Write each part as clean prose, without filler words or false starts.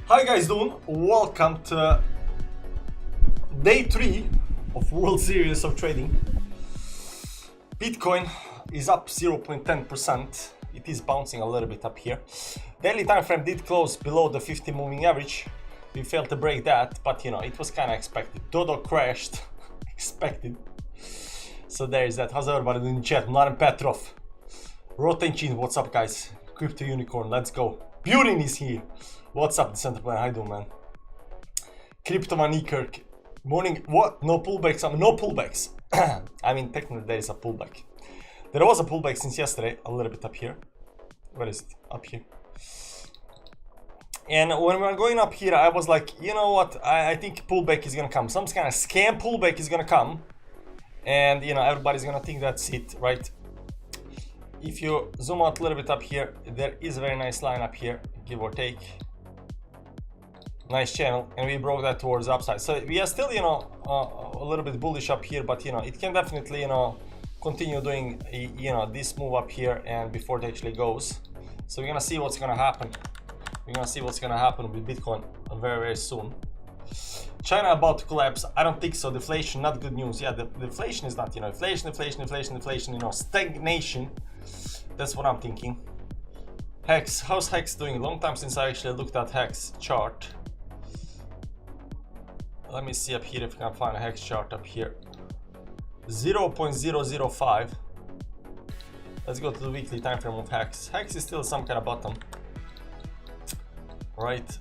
How you guys doing? Welcome to day 3 of World Series of Trading. Bitcoin is up 0.10%. It is bouncing a little bit up here. Daily time frame did close below the 50 moving average. We failed to break that, but you know, it was kind of expected. Dodo crashed. Expected. So there is that. How's everybody doing in chat? Mladen Petrov. Rotenchin, what's up guys? Crypto Unicorn, let's go. Burin is here. What's up, the center plan? How you doing, man? Crypto Manikirk. Morning. What? No pullbacks? No pullbacks. I mean, technically there is a pullback. There was a pullback since yesterday, a little bit up here. Where is it? Up here. And when we were going up here, I was like, you know what? I think pullback is gonna come. Some kind of scam pullback is gonna come. And you know, everybody's gonna think that's it, right? If you zoom out a little bit up here, there is a very nice line up here, give or take. Nice channel, and we broke that towards the upside. So we are still, you know, a little bit bullish up here, but you know, it can definitely, you know, continue doing, you know, this move up here and before it actually goes. So we're gonna see what's gonna happen. We're gonna see what's gonna happen with Bitcoin very, very soon. China about to collapse. I don't think so. Deflation, not good news. Yeah, the deflation is not, you know, inflation, you know, stagnation. That's what I'm thinking. Hex, how's Hex doing? Long time since I actually looked at Hex chart. Let me see up here if I can find a Hex chart up here. 0.005. Let's go to the weekly time frame of Hex. Hex is still some kind of bottom. Right,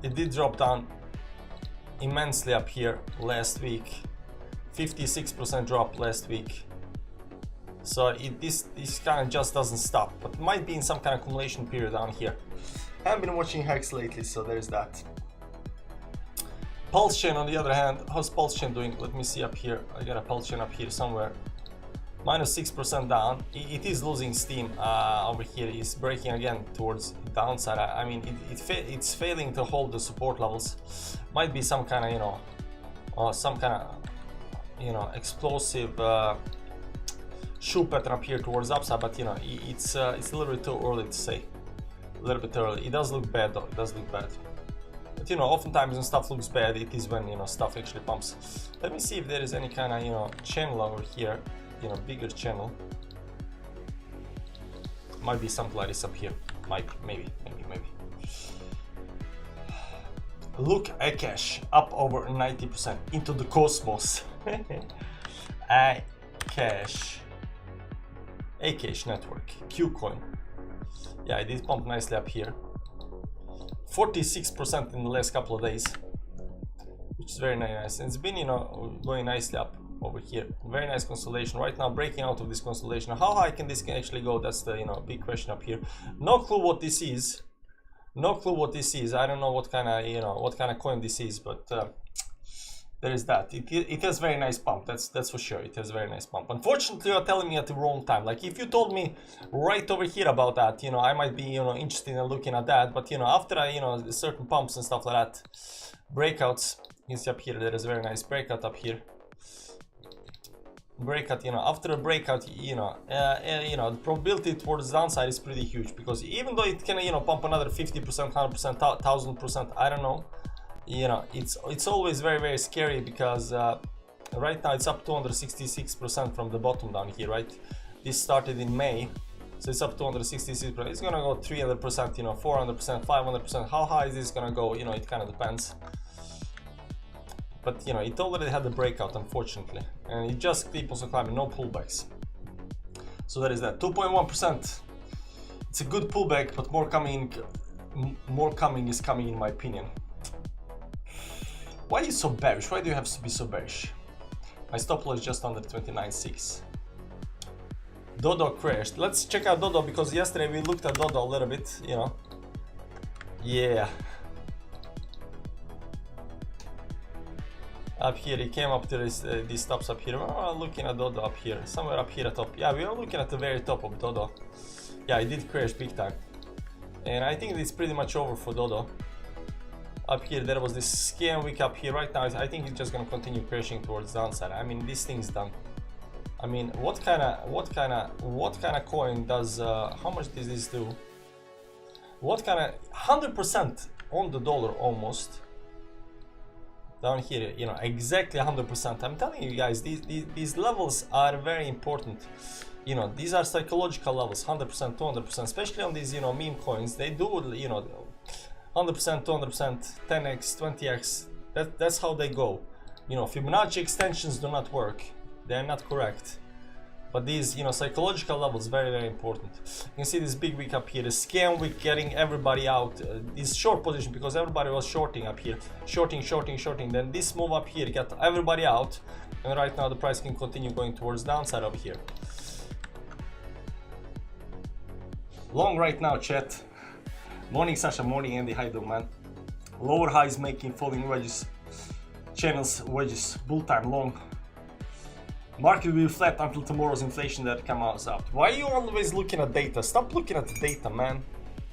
it did drop down immensely up here last week. 56% drop last week. So this kind of just doesn't stop, but might be in some kind of accumulation period down here. Haven't been watching Hex lately, so there's that. Pulse chain on the other hand, how's Pulse chain doing? Let me see up here. I got a Pulse chain up here somewhere. Minus 6% down. It is losing steam over here. It's breaking again towards the downside. I mean, it's failing to hold the support levels. Might be some kind of, you know, explosive shoe pattern up here towards the upside, but you know, it's a little bit too early to say. A little bit early. It does look bad though. It does look bad. But you know, oftentimes when stuff looks bad, it is when, you know, stuff actually pumps. Let me see if there is any kind of, you know, channel over here. You know, bigger channel. Might be something like this up here. Might be, maybe. Look, Akash up over 90% into the cosmos. Akash network, Qcoin. Yeah, it did pump nicely up here. 46% in the last couple of days, which is very nice. And it's been, you know, going nicely up over here. Very nice consolidation right now, breaking out of this consolidation. How high can this actually go? That's the, you know, big question up here. No clue what this is. No clue what this is. I don't know what kind of, you know, what kind of coin this is, but there is that. It has very nice pump. That's for sure. It has very nice pump. Unfortunately, you're telling me at the wrong time. Like if you told me right over here about that, you know, I might be, you know, interested in looking at that. But you know, after I, you know, certain pumps and stuff like that, breakouts. You can see up here there is a very nice breakout up here. Breakout, you know, after a breakout, you know, the probability towards the downside is pretty huge, because even though it can, you know, pump another 50%, 100%, 1000%, I don't know, you know, it's always very, very scary, because right now it's up 266% from the bottom down here, right? This started in May, so it's up 266%. It's gonna go 300%, you know, 400%, 500%. How high is this gonna go? You know, it kind of depends. But you know, it already had the breakout, unfortunately, and it just keeps on climbing, no pullbacks. So that is that. 2.1%. It's a good pullback, but more coming is coming, in my opinion. Why are you so bearish? Why do you have to be so bearish? My stop loss is just under 29.6. Dodo crashed. Let's check out Dodo, because yesterday we looked at Dodo a little bit, you know. Yeah. Up here, he came up to these stops up here. Oh, looking at Dodo up here, somewhere up here at top. Yeah, we are looking at the very top of Dodo. Yeah, it did crash big time, and I think it's pretty much over for Dodo. Up here, there was this scam week up here. Right now, I think it's just gonna continue crashing towards the downside. I mean, this thing's done. I mean, what kind of coin does? How much does this do? What kind of 100%? on the dollar almost. Down here, you know, exactly 100%. I'm telling you guys, these levels are very important. You know, these are psychological levels, 100%, 200%, especially on these, you know, meme coins. They do, you know, 100%, 200%, 10x, 20x. That's how they go. You know, Fibonacci extensions do not work. They're not correct. But these, you know, psychological levels, very, very important. You can see this big wick up here, the scam wick getting everybody out. This short position, because everybody was shorting up here. Shorting. Then this move up here got everybody out. And right now the price can continue going towards downside up here. Long right now, chat. Morning, Sasha. Morning, Andy. How you doing, man? Lower highs making falling wedges. Channels, wedges. Bull time, long. Market will be flat until tomorrow's inflation that comes out. Why are you always looking at data? Stop looking at the data, man.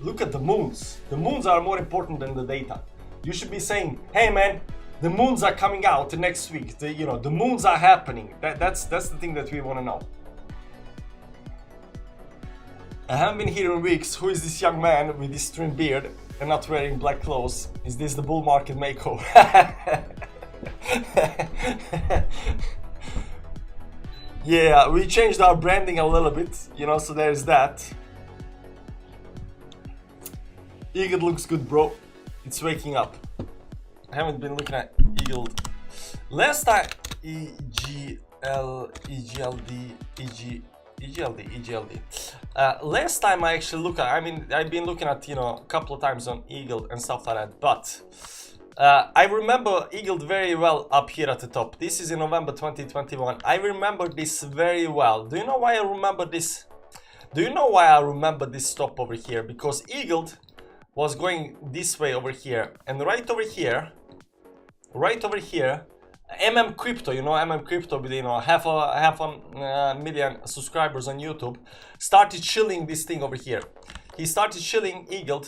Look at the moons. The moons are more important than the data. You should be saying, hey man, the moons are coming out next week. You know, the moons are happening. That's the thing that we want to know. I haven't been here in weeks. Who is this young man with this trim beard and not wearing black clothes? Is this the bull market makeover? Yeah, we changed our branding a little bit, you know, so there's that. Eagle looks good, bro. It's waking up. I haven't been looking at Eagle. Last time, EGLD. Last time I actually looked at, I mean, I've been looking at, you know, a couple of times on Eagle and stuff like that, but I remember Eagle very well up here at the top. This is in November 2021. I remember this very well. Do you know why I remember this? Do you know why I remember this stop over here? Because Eagle was going this way over here, and right over here, MM Crypto, you know, MM Crypto with, you know, half a million subscribers on YouTube, started chilling this thing over here. He started chilling Eagle.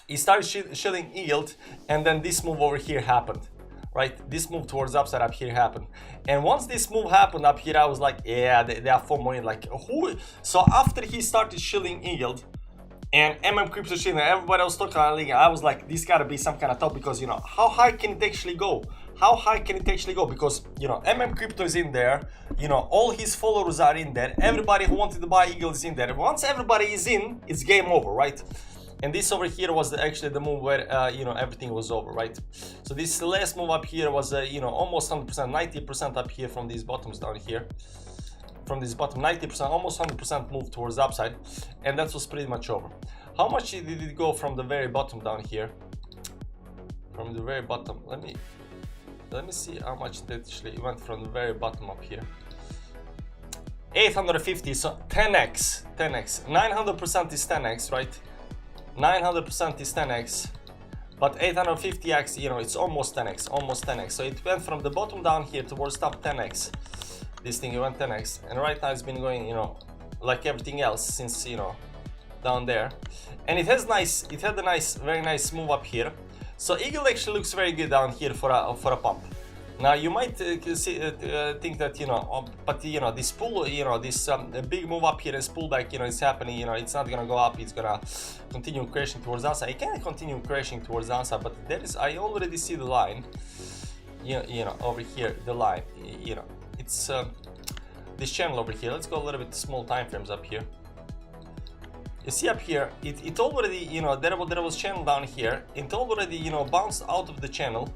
He started shilling yield, and then this move over here happened, right? This move towards upside up here happened, and once this move happened up here, I was like, yeah, they are for money. Like, who? So after he started shilling yield, and MM Crypto shilling, everybody else talking about it, I was like, this gotta be some kind of top, because, you know, how high can it actually go? How high can it actually go? Because, you know, MM Crypto is in there, you know, all his followers are in there, everybody who wanted to buy Eagle is in there. Once everybody is in, it's game over, right? And this over here was actually the move where, you know, everything was over, right? So this last move up here was, you know, almost 100%, 90% up here from these bottoms down here. From this bottom, 90%, almost 100% move towards the upside. And that was pretty much over. How much did it go from the very bottom down here? From the very bottom, let me see how much it actually went from the very bottom up here. 850, so 10x, 900% is 10x, right? 900% is 10x, but 850x, you know, it's almost 10x, so it went from the bottom down here towards top 10x. This thing, it went 10x, and right now it's been going, you know, like everything else since, you know, down there. And it had a nice, very nice move up here. So Eagle actually looks very good down here for a pump. Now you might think that, you know, but you know, this pull, you know, this big move up here, this pullback, you know, it's happening, you know, it's not gonna go up, it's gonna continue crashing towards downside. It can continue crashing towards downside, but there is, I already see the line, you know, over here, the line, you know, it's this channel over here. Let's go a little bit small time frames up here. You see up here, it already, you know, there was channel down here. It already, you know, bounced out of the channel.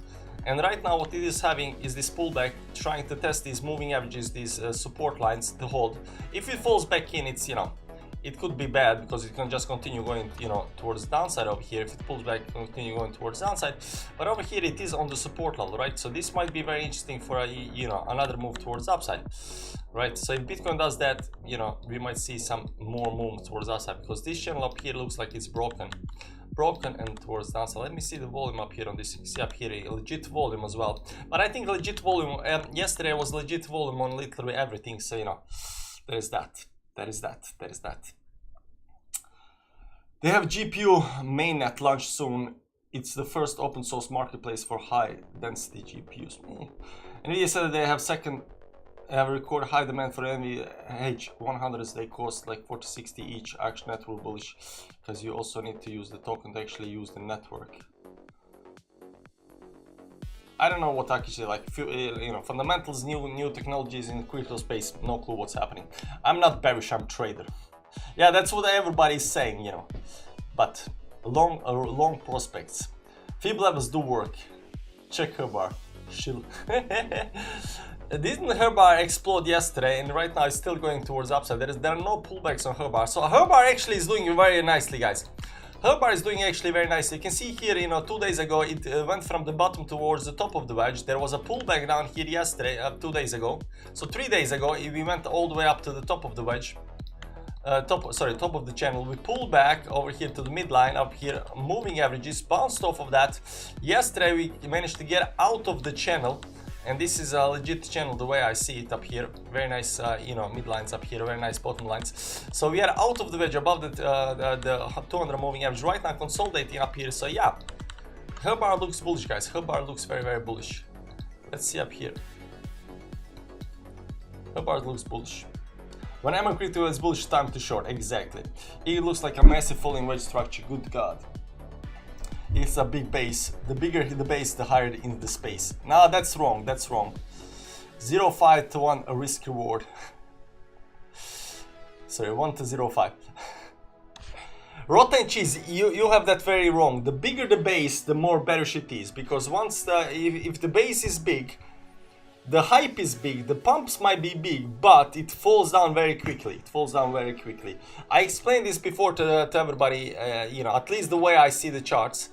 And right now what it is having is this pullback, trying to test these moving averages, these support lines to hold. If it falls back in, it's, you know, it could be bad because it can just continue going, you know, towards the downside over here. If it pulls back, continue going towards the downside. But over here it is on the support level, right? So this might be very interesting for a, you know, another move towards the upside, right? So if Bitcoin does that, you know, we might see some more movement towards the upside, because this channel up here looks like it's broken and towards the downside. Let me see the volume up here on this. See up here a legit volume as well, but I think legit volume, yesterday was legit volume on literally everything, so, you know, there is that. They have GPU mainnet launch soon. It's the first open source marketplace for high density GPUs. NVIDIA said that they have second have recorded high demand for NVH 100s. They cost like 40-60 each. Actual network bullish, because you also need to use the token to actually use the network. I don't know what actually, like, you know, fundamentals, new technologies in crypto space. No clue what's happening. I'm not bearish, I'm trader. Yeah, that's what everybody's saying, you know. But long prospects. Fib levels do work. Check her bar. Chill. Didn't her bar explode yesterday, and right now it's still going towards upside. There are no pullbacks on her bar, so her bar actually is doing very nicely, guys. Her bar is doing actually very nicely. You can see here, you know, 2 days ago it went from the bottom towards the top of the wedge. There was a pullback down here yesterday, 2 days ago. So 3 days ago we went all the way up to the top of the wedge. Top of the channel. We pulled back over here to the midline up here, moving averages, bounced off of that. Yesterday we managed to get out of the channel, and this is a legit channel the way I see it up here. Very nice, you know, midlines up here, very nice bottom lines. So we are out of the wedge above the 200 moving average right now, consolidating up here. So yeah, her bar looks bullish, guys. Her bar looks very, very bullish. Let's see up here. Her bar looks bullish. When I'm on crypto, it's bullish, time to short. Exactly. It looks like a massive falling wedge structure. Good God. It's a big base. The bigger the base, the higher in the space. No, that's wrong. That's wrong. 0.5 to 1 a risk reward. Sorry, 1 to 0.5. Rotten cheese, you have that very wrong. The bigger the base, the more bearish it is. Because once if the base is big, the hype is big, the pumps might be big, but it falls down very quickly. It falls down very quickly. I explained this before to everybody, you know, at least the way I see the charts.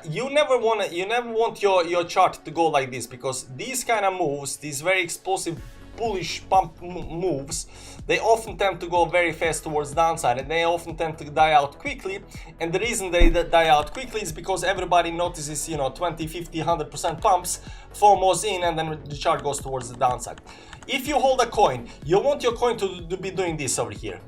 You never want your chart to go like this, because these kind of moves, these very explosive bullish pump moves, they often tend to go very fast towards downside, and they often tend to die out quickly. And the reason they die out quickly is because everybody notices, you know, 20, 50, 100% pumps, FOMOs in, and then the chart goes towards the downside. If you hold a coin, you want your coin to be doing this over here,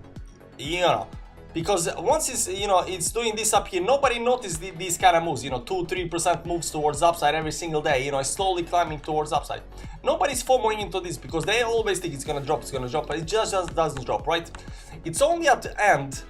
you know, because once it's, you know, it's doing this up here, nobody notices these kind of moves, you know, 2-3% moves towards upside every single day, you know, it's slowly climbing towards upside. Nobody's FOMOing into this because they always think it's gonna drop, but it just doesn't drop, right? It's only at the end.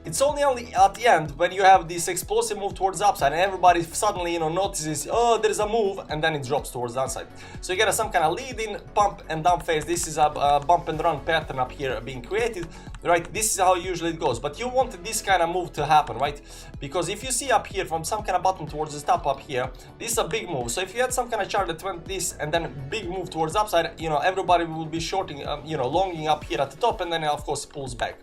It's only at the end when you have this explosive move towards upside, and everybody suddenly, you know, notices, oh, there's a move, and then it drops towards downside. So you get some kind of lead-in, pump and dump phase. This is a bump and run pattern up here being created, right? This is how usually it goes. But you want this kind of move to happen, right? Because if you see up here from some kind of bottom towards the top up here, this is a big move. So if you had some kind of chart that went this and then big move towards upside, you know, everybody will be shorting, you know, longing up here at the top, and then of course it pulls back.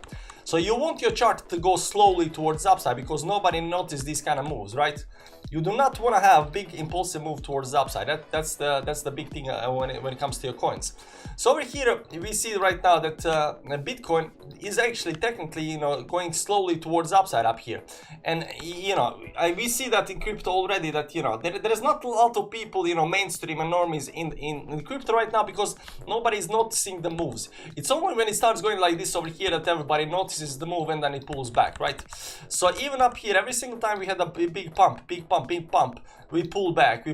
So you want your chart to go slowly towards upside because nobody notices these kind of moves, right? You do not want to have big impulsive move towards the upside. That's the big thing when it comes to your coins. So over here we see right now that Bitcoin is actually technically, you know, going slowly towards upside up here, and you know, we see that in crypto already, that, you know, there is not a lot of people, you know, mainstream and normies in crypto right now because nobody is noticing the moves. It's only when it starts going like this over here that everybody notices the move, and then it pulls back, right? So even up here, every single time we had a big pump, we pull back.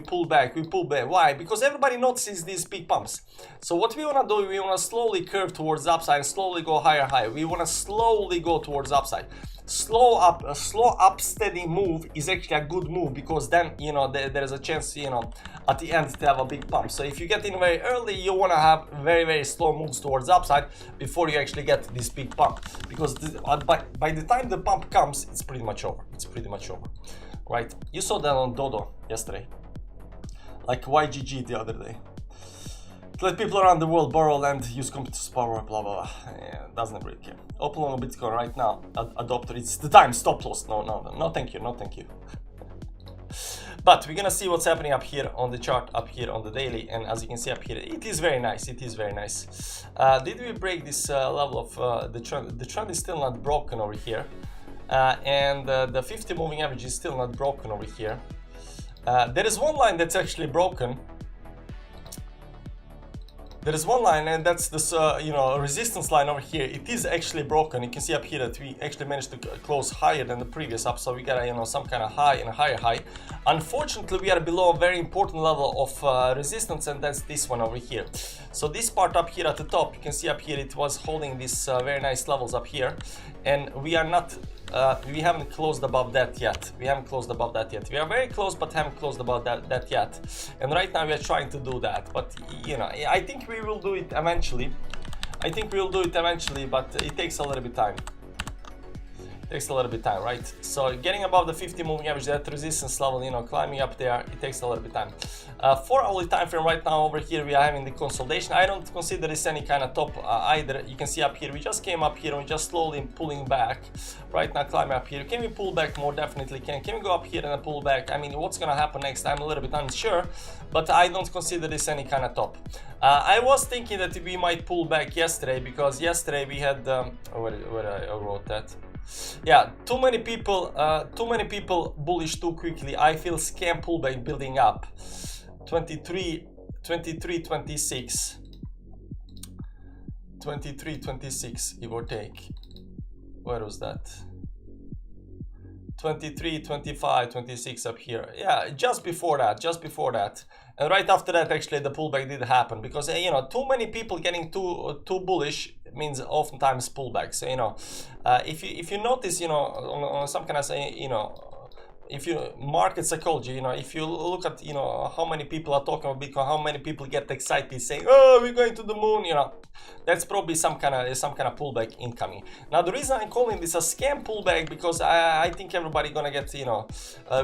Why? Because everybody notices these big pumps. So what we want to do, we want to slowly curve towards the upside and slowly go higher. We want to slowly go towards the upside. A slow up steady move is actually a good move, because then, you know, there is a chance, you know, at the end to have a big pump. So if you get in very early, you want to have very slow moves towards the upside before you actually get this big pump, because by the time the pump comes, it's pretty much over. Right? You saw that on Dodo yesterday, like YGG the other day. To let people around the world borrow land, use computers power, blah blah blah. Yeah, doesn't really care. Open long Bitcoin right now. Adopter, it's the time. Stop loss. No, thank you. But we're gonna see what's happening up here on the chart, up here on the daily, and as you can see up here, it is very nice. Did we break this level of the trend? The trend is still not broken over here. And the 50 moving average is still not broken over here. There is one line that's actually broken. there is one line, and that's this you know, resistance line over here. It is actually broken. You can see up here that we actually managed to close higher than the previous up, so we got a, you know, some kind of high and a higher high. Unfortunately, we are below a very important level of resistance, and that's this one over here. So this part up here at the top, you can see up here it was holding these very nice levels up here, and we are not we haven't closed above that yet. We haven't closed above that yet. We are very close, but haven't closed above that yet. And right now we are trying to do that. But you know, I think we will do it eventually. I think we will do it eventually, but it takes a little bit time. Takes a little bit time, right? So getting above the 50 moving average, that resistance level, you know, climbing up there, it takes a little bit time. 4-hourly time frame right now over here, we are having the consolidation. I don't consider this any kind of top either. You can see up here, we just came up here and we just slowly pulling back. Right now, climbing up here. Can we pull back more? Definitely can. Can we go up here and pull back? I mean, what's gonna happen next? I'm a little bit unsure, but I don't consider this any kind of top. I was thinking that we might pull back yesterday, because yesterday we had where I wrote that. Yeah, too many people bullish too quickly. I feel scam pullback building up. 23, 26, 23, 26, give or take. Where was that? 23, 25, 26 up here. Yeah, just before that. And right after that, actually, the pullback did happen, because you know, too many people getting too bullish means oftentimes pullback. So you know, if you notice, you know, on some kind of, you know, if you market psychology, you know, if you look at, you know, how many people are talking about Bitcoin, how many people get excited saying, oh, we're going to the moon, you know, that's probably some kind of pullback incoming. Now the reason I'm calling this a scam pullback, because I think everybody gonna get, you know,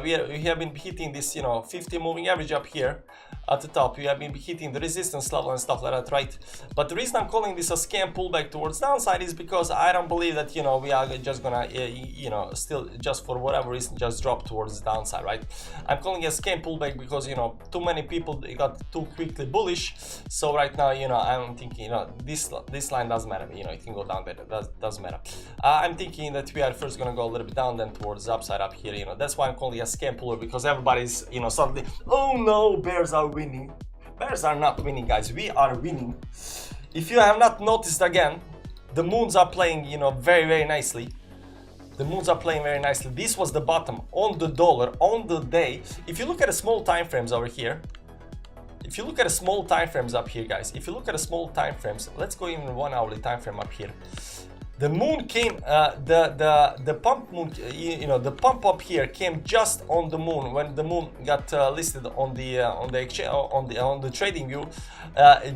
we have been hitting this, you know, 50 moving average up here at the top. We have been hitting the resistance level and stuff like that, right? But the reason I'm calling this a scam pullback towards downside is because I don't believe that, you know, we are just gonna you know, still just for whatever reason just drop towards the downside, right? I'm calling it a scam pullback because, you know, too many people got too quickly bullish. So right now, you know, I'm thinking, you know, this line doesn't matter, you know, it can go down better, doesn't matter. I'm thinking that we are first gonna go a little bit down, then towards the upside up here, you know. That's why I'm calling it a scam puller, because everybody's, you know, suddenly, oh no, bears are winning. Bears are not winning, guys. We are winning. If you have not noticed, again, the moons are playing, you know, very, very nicely. The moons are playing very nicely. This was the bottom on the dollar on the day. If you look at the small time frames over here, if you look at the small time frames up here, guys, if you look at the small time frames, let's go even 1 hourly time frame up here. The moon came, the pump moon, you know, the pump up here came just on the moon, when the moon got listed on the exchange, on the trading view.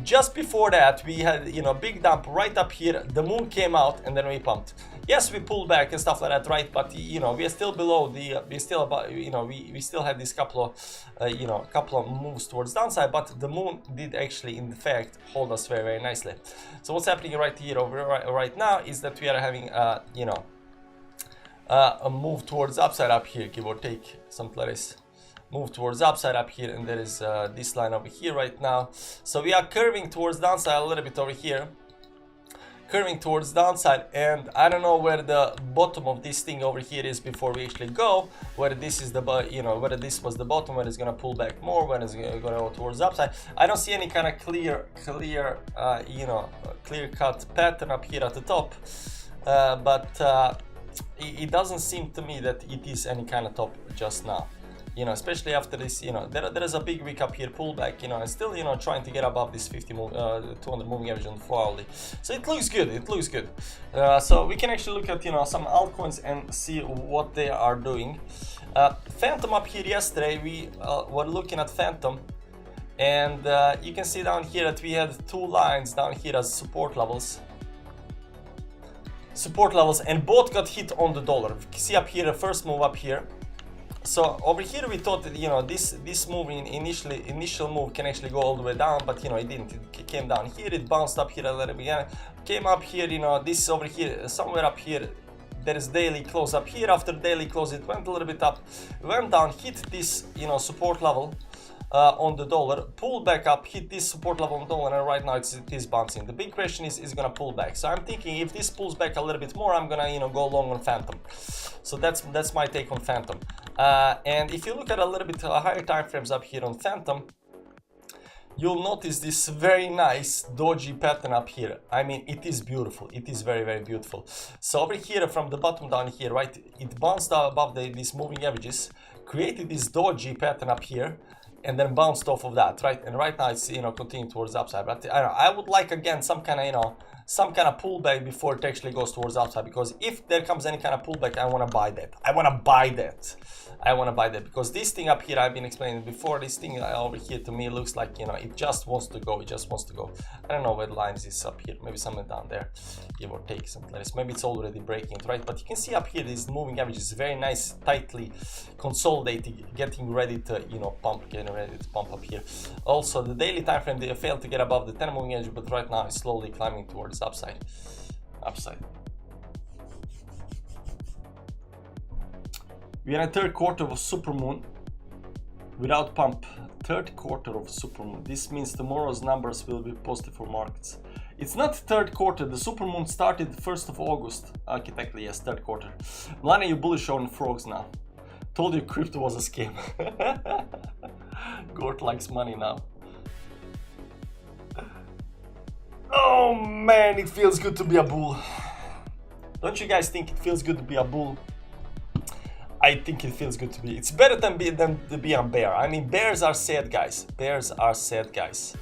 Just before that, we had, you know, big dump right up here. The moon came out and then we pumped. Yes, we pulled back and stuff like that, right? But you know, we are still below the, we still about, you know, we still have this couple of, you know, couple of moves towards downside. But the moon did actually, in fact, hold us very, very nicely. So what's happening right here, right now, is that we are having, you know, a move towards upside up here, give or take, something like this. Move towards upside up here, and there is this line over here right now. So we are curving towards downside a little bit over here. Curving towards downside, and I don't know where the bottom of this thing over here is before we actually go, whether this is the, you know, whether this was the bottom, whether it's gonna pull back more, when it's gonna go towards upside. I don't see any kind of clear you know, clear cut pattern up here at the top, but it doesn't seem to me that it is any kind of top just now. You know, especially after this, you know, there is a big wick up here, pullback, you know, and still, you know, trying to get above this 200 moving average on 4-hourly. So it looks good, it looks good. So we can actually look at, you know, some altcoins and see what they are doing. Phantom up here yesterday, we were looking at Phantom, and you can see down here that we had two lines down here as support levels. And both got hit on the dollar. You can see up here, the first move up here. So over here we thought that, you know, this move, initial move can actually go all the way down, but you know, it didn't. It came down here, it bounced up here a little bit, came up here, you know, this over here, somewhere up here, there is daily close up here. After daily close, it went a little bit up, went down, hit this, you know, support level on the dollar, pulled back up, hit this support level on the dollar, and right now it is bouncing. The big question is gonna pull back. So I'm thinking if this pulls back a little bit more, I'm gonna, you know, go long on Phantom. So that's my take on Phantom. And if you look at a little bit higher time frames up here on Phantom, you'll notice this very nice doji pattern up here. I mean, it is beautiful. It is very, very beautiful. So over here, from the bottom down here, right, it bounced out above these moving averages, created this doji pattern up here, and then bounced off of that, right? And right now it's, you know, continuing towards the upside. But I don't know, I would like, again, some kind of, you know, some kind of pullback before it actually goes towards the upside, because if there comes any kind of pullback, I want to buy that. I want to buy that. I want to buy that, because this thing up here, I've been explaining before, this thing over here to me looks like, you know, it just wants to go. It just wants to go. I don't know where the line is up here. Maybe somewhere down there, give or take something like this. Maybe it's already breaking it, right? But you can see up here, this moving average is very nice, tightly consolidating, getting ready to, you know, pump, getting ready to pump up here. Also, the daily time frame, they failed to get above the 10 moving average, but right now it's slowly climbing towards the upside. We are in a third quarter of a supermoon without pump. Third quarter of supermoon. This means tomorrow's numbers will be positive for markets. It's not third quarter. The supermoon started 1st of August. Okay, technically, yes, third quarter. Melania, you bullish on frogs now. Told you crypto was a scam. Gort likes money now. Oh man, it feels good to be a bull. Don't you guys think it feels good to be a bull? I think it feels good to be. It's better than to be a bear. I mean, bears are sad guys. Bears are sad guys.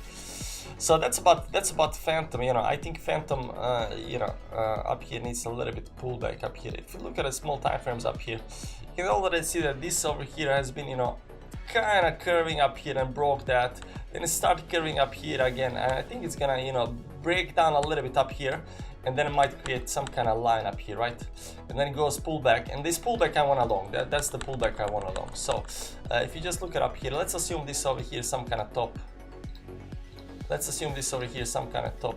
So that's about Phantom. You know, I think Phantom, you know, up here needs a little bit pullback up here. If you look at the small time frames up here, you can already see that this over here has been, you know, kind of curving up here and broke that. Then it started curving up here again, and I think it's gonna, you know, break down a little bit up here, and then it might create some kind of line up here, right? And then it goes pullback, and this pullback I want along. That's the pullback I want along. So if you just look it up here, let's assume this over here is some kind of top. Let's assume this over here is some kind of top.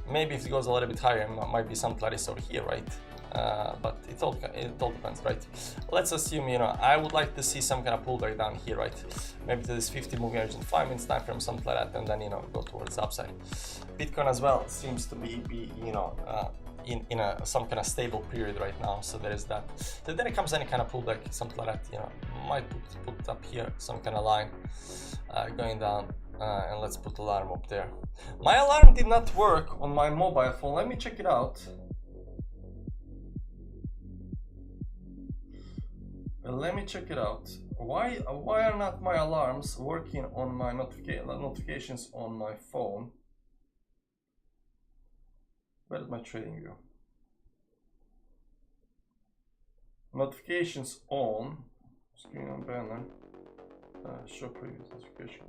Maybe if it goes a little bit higher, it might be something like this over here, right? But it all depends, right? Let's assume, you know, I would like to see some kind of pullback down here, right? Maybe to this 50 moving average in 5 minutes time frame, something like that, and then, you know, go towards the upside. Bitcoin as well seems to be you know, in some kind of stable period right now, so there is that. So then it comes any kind of pullback, something like that, you know, might put up here some kind of line going down, and let's put alarm up there. My alarm did not work on my mobile phone. Let me check it out. Let me check it out. Why are not my alarms working on my notifications on my phone? Where is my trading view? Notifications on. Screen on banner. Show previous notification.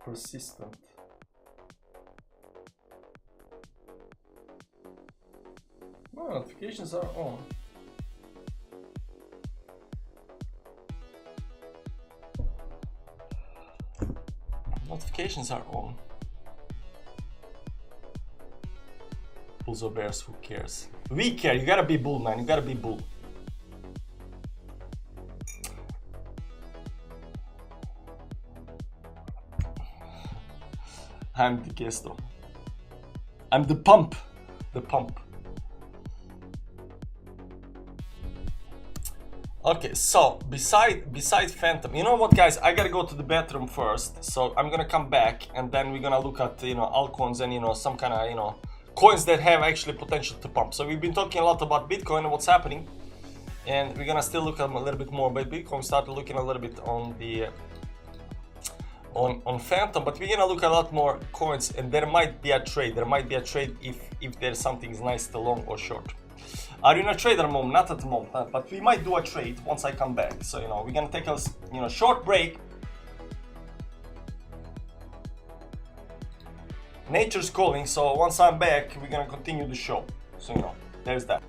Persistent. Oh, notifications are on. Notifications are on. Bulls or bears, who cares? We care. You gotta be bull, man. You gotta be bull. I'm the gesto. I'm the pump. The pump. Okay, so beside Phantom, you know what, guys? I gotta go to the bathroom first, so I'm gonna come back and then we're gonna look at, you know, altcoins and, you know, some kind of, you know, coins that have actually potential to pump. So we've been talking a lot about Bitcoin and what's happening, and we're gonna still look at a little bit more about Bitcoin. Started looking a little bit on the on Phantom, but we're gonna look at a lot more coins, and there might be a trade. There might be a trade if there's something nice to long or short. Are you in a trade at the moment? Not at the moment, but we might do a trade once I come back. So, you know, we're gonna take a, you know, short break. Nature's calling, so once I'm back, we're gonna continue the show. So, you know, there's that.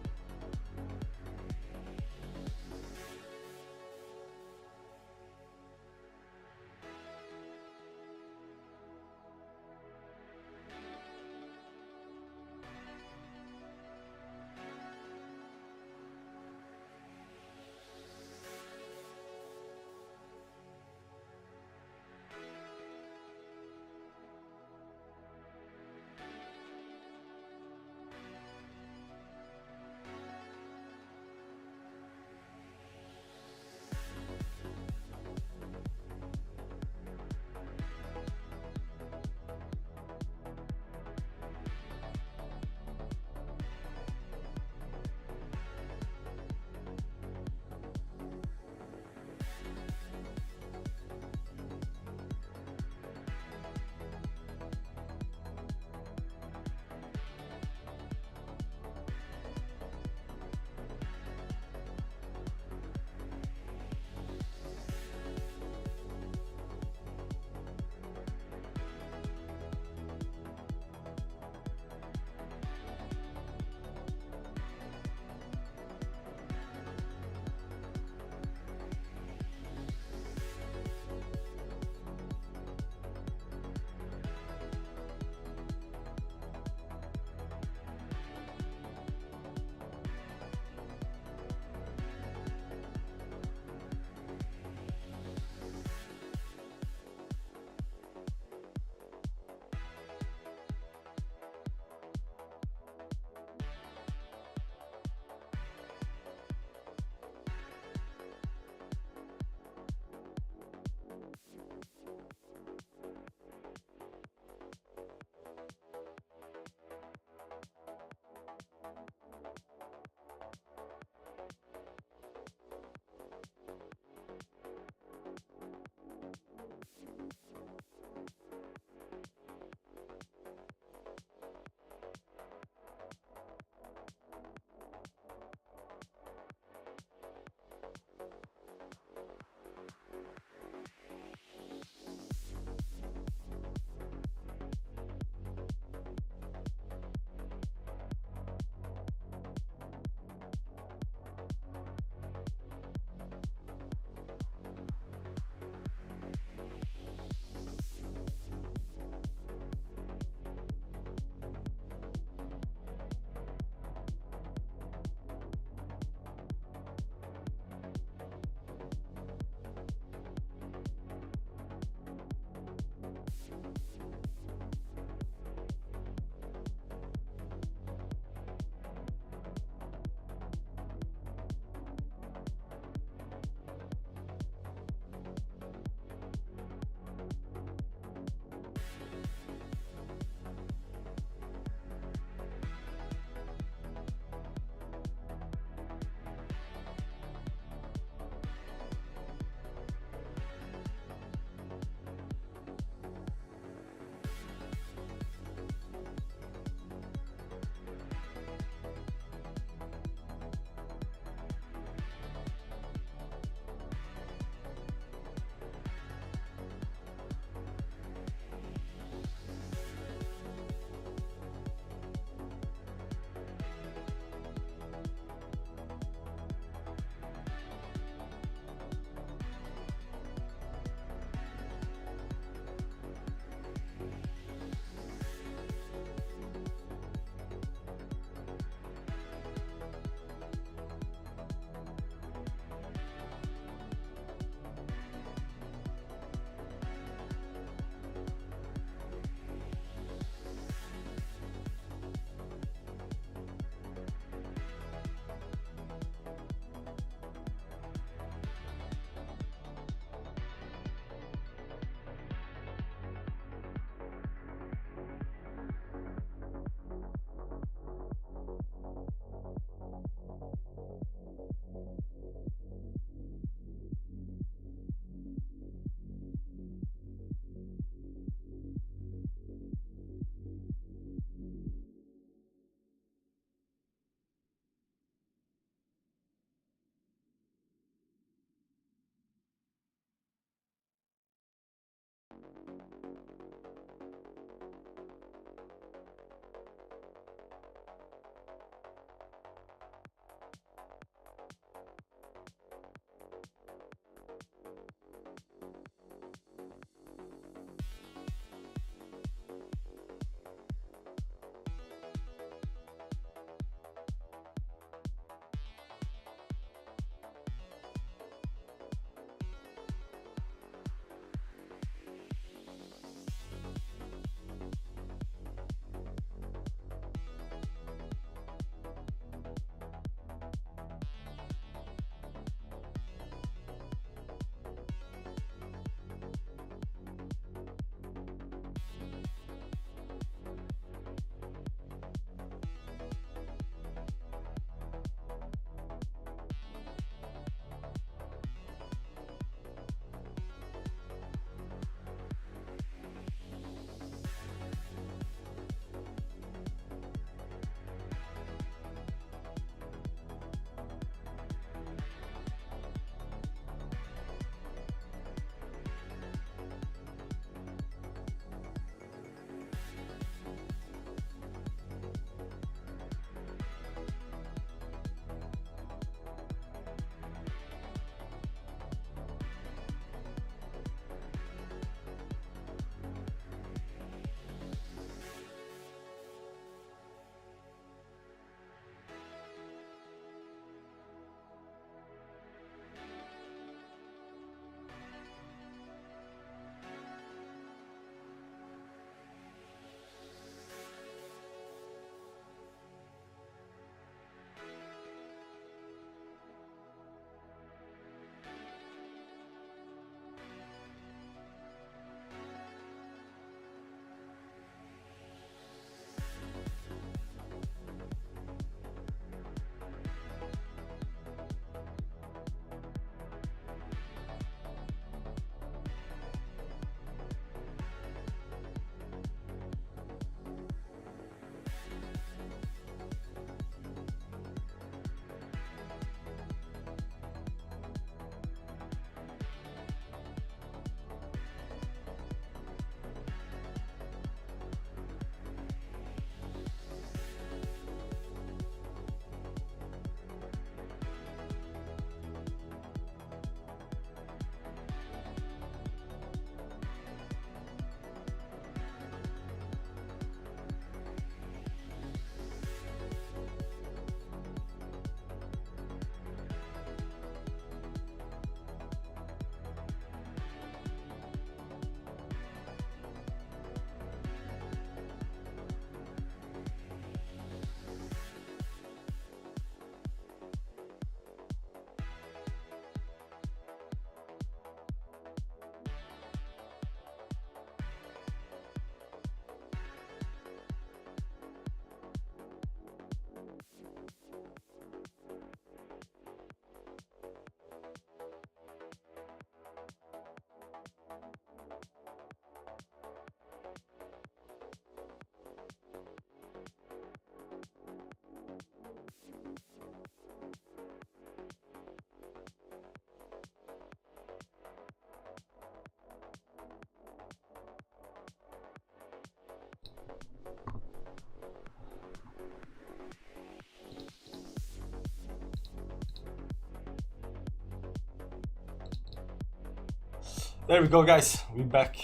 There we go, guys. We're back.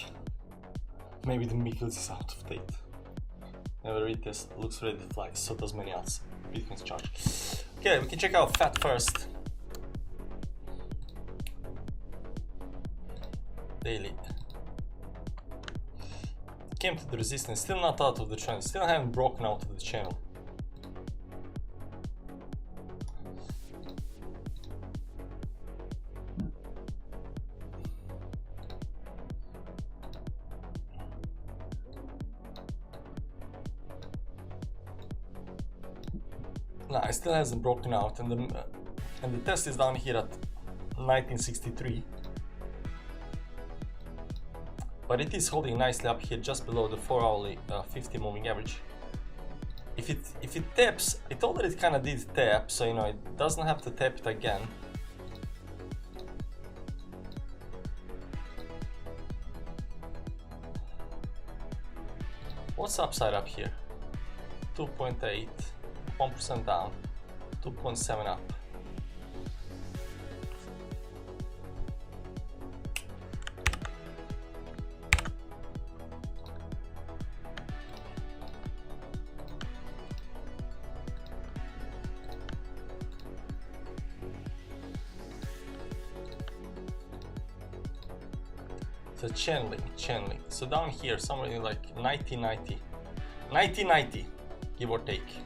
Maybe the Mikkels is out of date. Never read this. Looks ready to fly. So does many else. Bitcoin's charge. Okay, we can check out FAT first. Daily. Came to the resistance. Still not out of the trend. Still haven't broken out of the channel. No, it still hasn't broken out, and the test is down here at 1963. But it is holding nicely up here, just below the 4-hourly 50 moving average. If it taps, it already kind of did tap, so you know it doesn't have to tap it again. What's upside up here? 2.8. 1% down, 2.7 up. So channeling. So down here, somewhere in like 1990, give or take.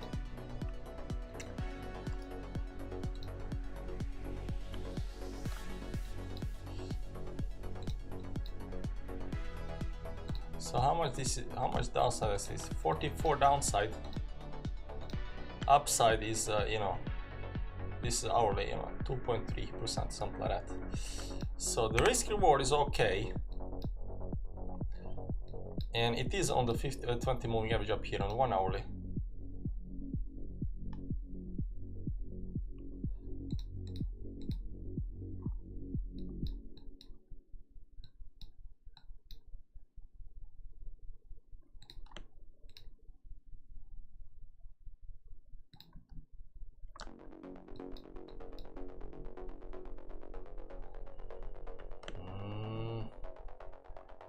So how much downside is this? 44 downside. Upside is you know, this is hourly, you know, 2.3%, something like that. So the risk reward is okay, and it is on the 20 moving average up here on 1 hourly.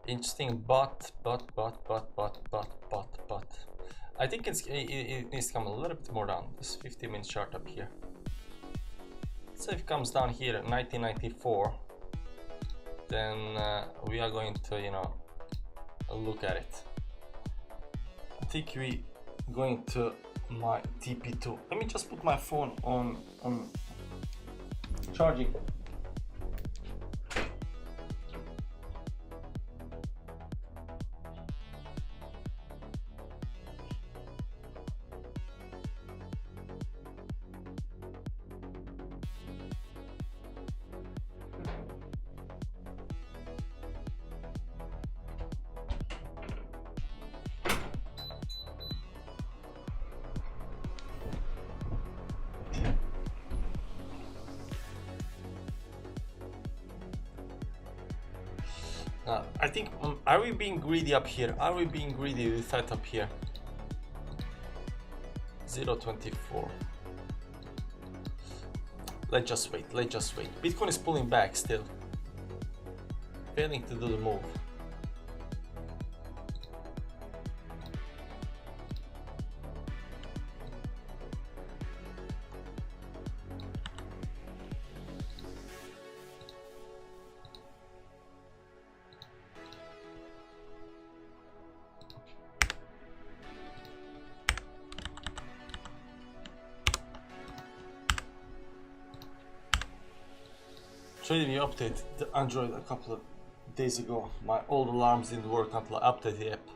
Interesting, but I think it needs to come a little bit more down. This 50-minute chart up here. Let's say if it comes down here at 1994, then we are going to, you know, look at it. I think we going to my TP2. Let me just put my phone on charging. I think, are we being greedy up here? Are we being greedy with that up here? 0.24. Let's just wait. Bitcoin is pulling back still. Failing to do the move. We updated the Android a couple of days ago. My old alarms didn't work until I updated the app.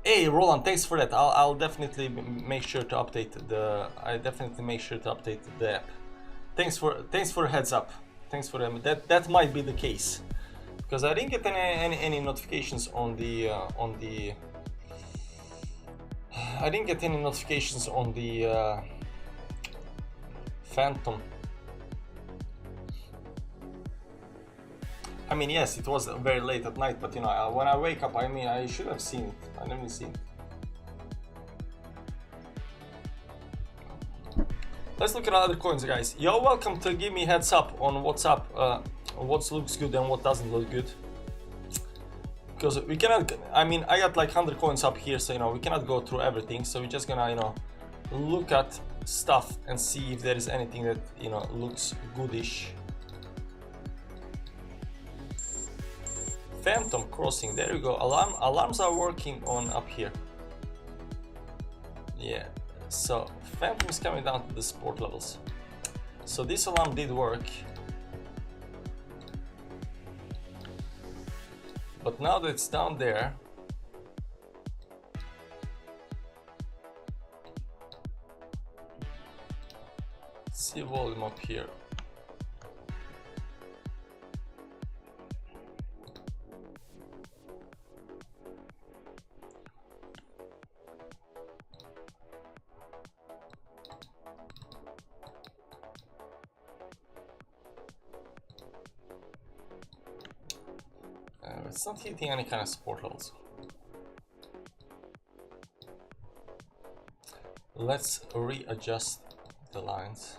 Hey Roland, thanks for that. I'll definitely make sure to update the. App. Thanks for heads up. Thanks for that might be the case, because I didn't get any notifications on the I didn't get any notifications on the Phantom. I mean, yes, it was very late at night, but you know, when I wake up, I mean, I should have seen it. I never seen it. Let's look at other coins, guys. You're welcome to give me heads up on what's up, what looks good and what doesn't look good. because we cannot, I mean, I got like 100 coins up here, so you know we cannot go through everything, so we're just gonna, you know, look at stuff and see if there is anything that, you know, looks goodish. Phantom crossing, there you go. Alarms are working on up here. Yeah, so Phantom is coming down to the sport levels, so this alarm did work. But now that it's down there, let's see volume up here. It's not hitting any kind of support levels. Let's readjust the lines.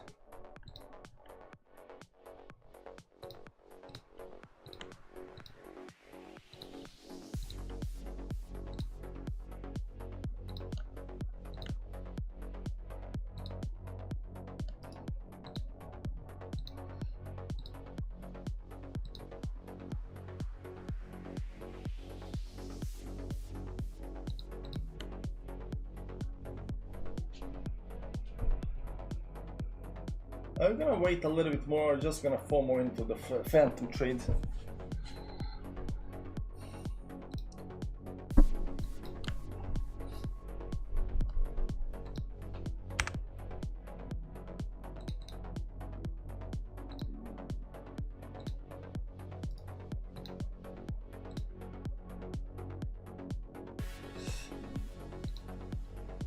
I'm gonna wait a little bit more, just gonna fall more into the Phantom trade.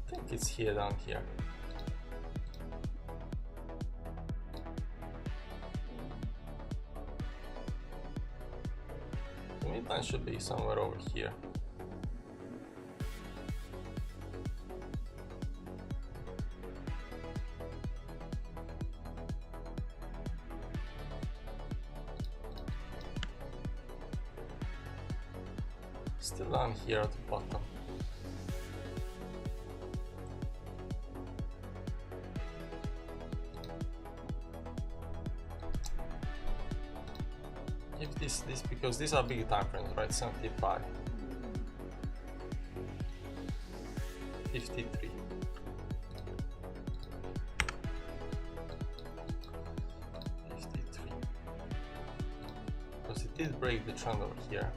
I think it's here, down here. Midline should be somewhere over here. Still down here at the bottom. If this because these are big time frames, right? 75, 53, 53, because it did break the trend over here.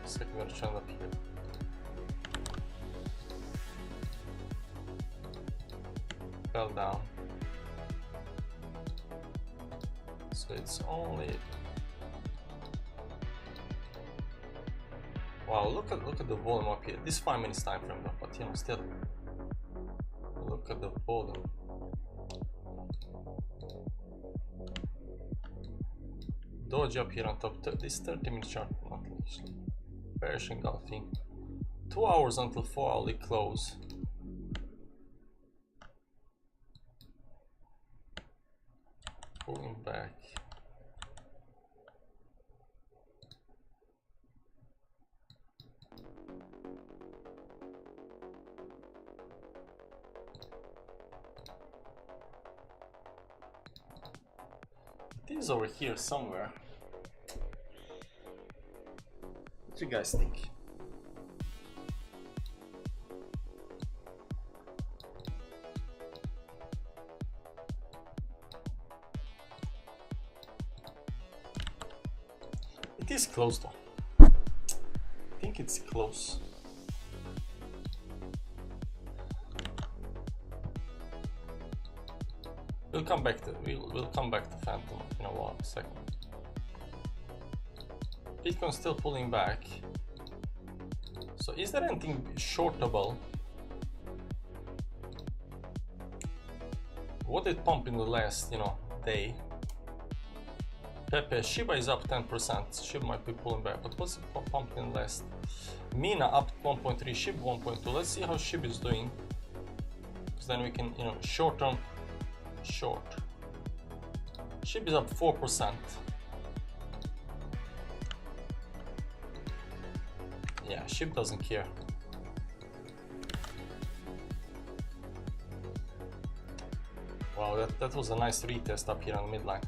Secondary trend up here. Fell down. So it's only. Wow, look at the volume up here. This 5 minutes time frame though, but you know, still look at the volume. Doji up here on top. This 30-minute chart, not actually. Bearish engulfing. 2 hours until 4-hourly close. Pulling back. It is over here somewhere. What do you guys think? It is close though. I think it's close. We'll come back to Phantom in a while, a second. Bitcoin's still pulling back. So is there anything shortable? What did pump in the last, you know, day? Pepe, Shiba is up 10%. Shiba might be pulling back, but what's it pumped in the last? Mina up 1.3, Shiba 1.2. Let's see how Shiba is doing. Because then we can, you know, short term. Short. SHIB is up 4%. Yeah, ship doesn't care. Wow, that was a nice retest up here on the midline.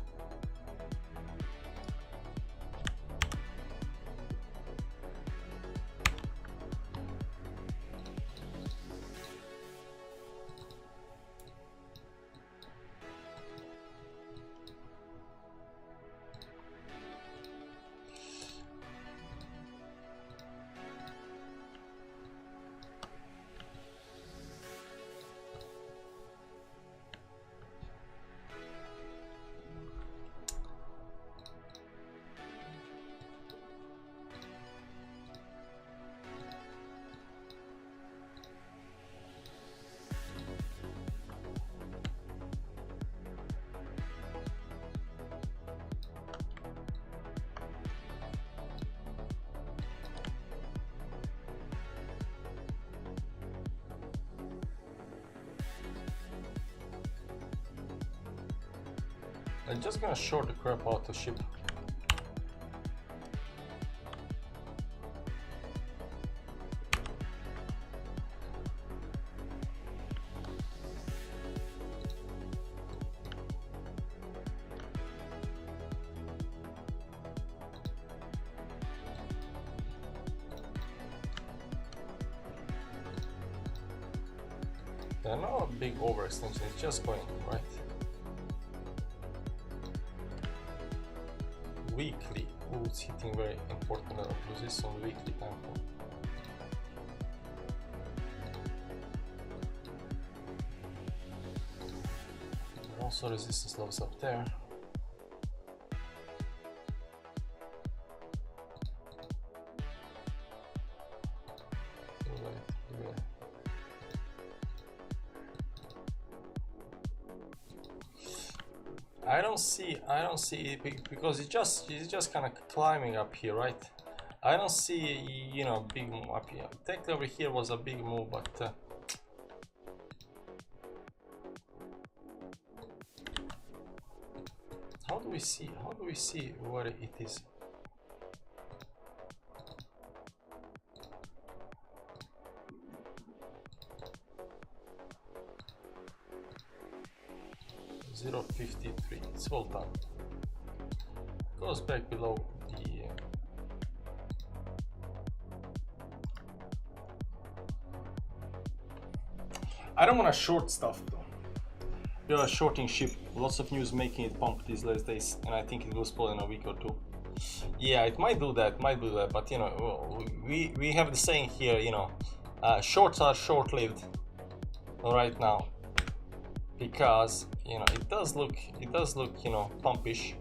I'm just gonna short the crap out of ship. They're not a big overextension, it's just going right. Weekly, oh, it's hitting very important level. This on the weekly time frame. Also resistance levels up there. I don't see it because it's just kind of climbing up here, right? I don't see, you know, big move up here. Technically over here was a big move, but how do we see where it is? $0.53. It's well done. Goes back below the I don't want to short stuff though. We are shorting ship. Lots of news making it pump these last days, and I think it will spoil in a week or two. Yeah, it might do that, but you know, we have the saying here, you know, shorts are short-lived right now, because you know it does look you know pumpish,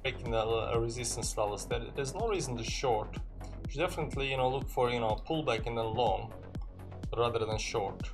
breaking the resistance levels. There's no reason to short. You should definitely, you know, look for, you know, pullback and then long rather than short.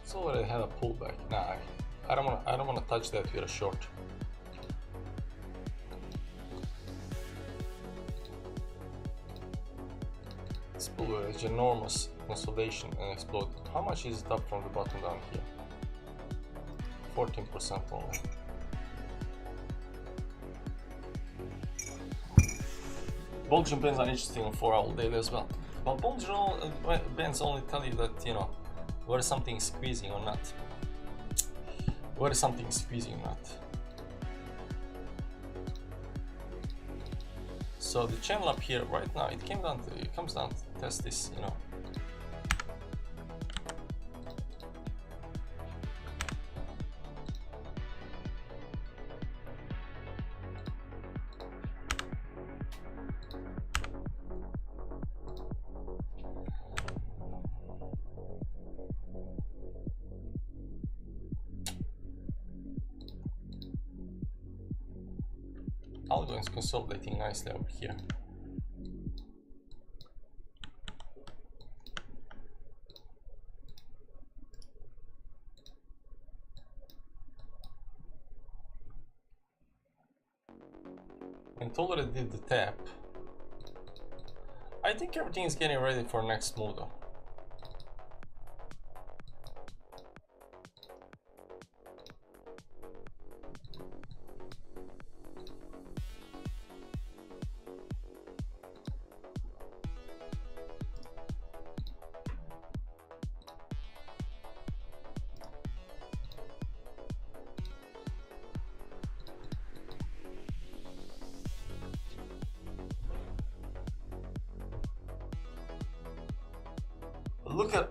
It's already had a pullback. Nah, I don't want to touch that with a short. This pullback is enormous consolidation and explode. How much is it up from the bottom down here? 14% only. Bollinger Bands are interesting on 4-hour daily as well. But Bollinger Bands only tell you that, you know, whether something is squeezing or not. Whether something is squeezing or not. So the channel up here right now, it comes down to test this, you know. Algo is consolidating nicely over here. It already did the tap. I think everything is getting ready for next move though.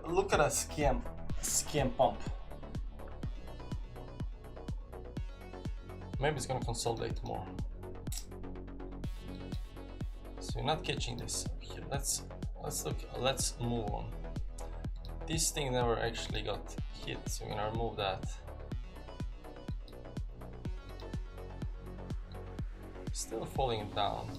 Look at a scam pump. Maybe it's gonna consolidate more. So you're not catching this. Here, let's look. Let's move on. This thing never actually got hit, so we're gonna remove that. Still falling down.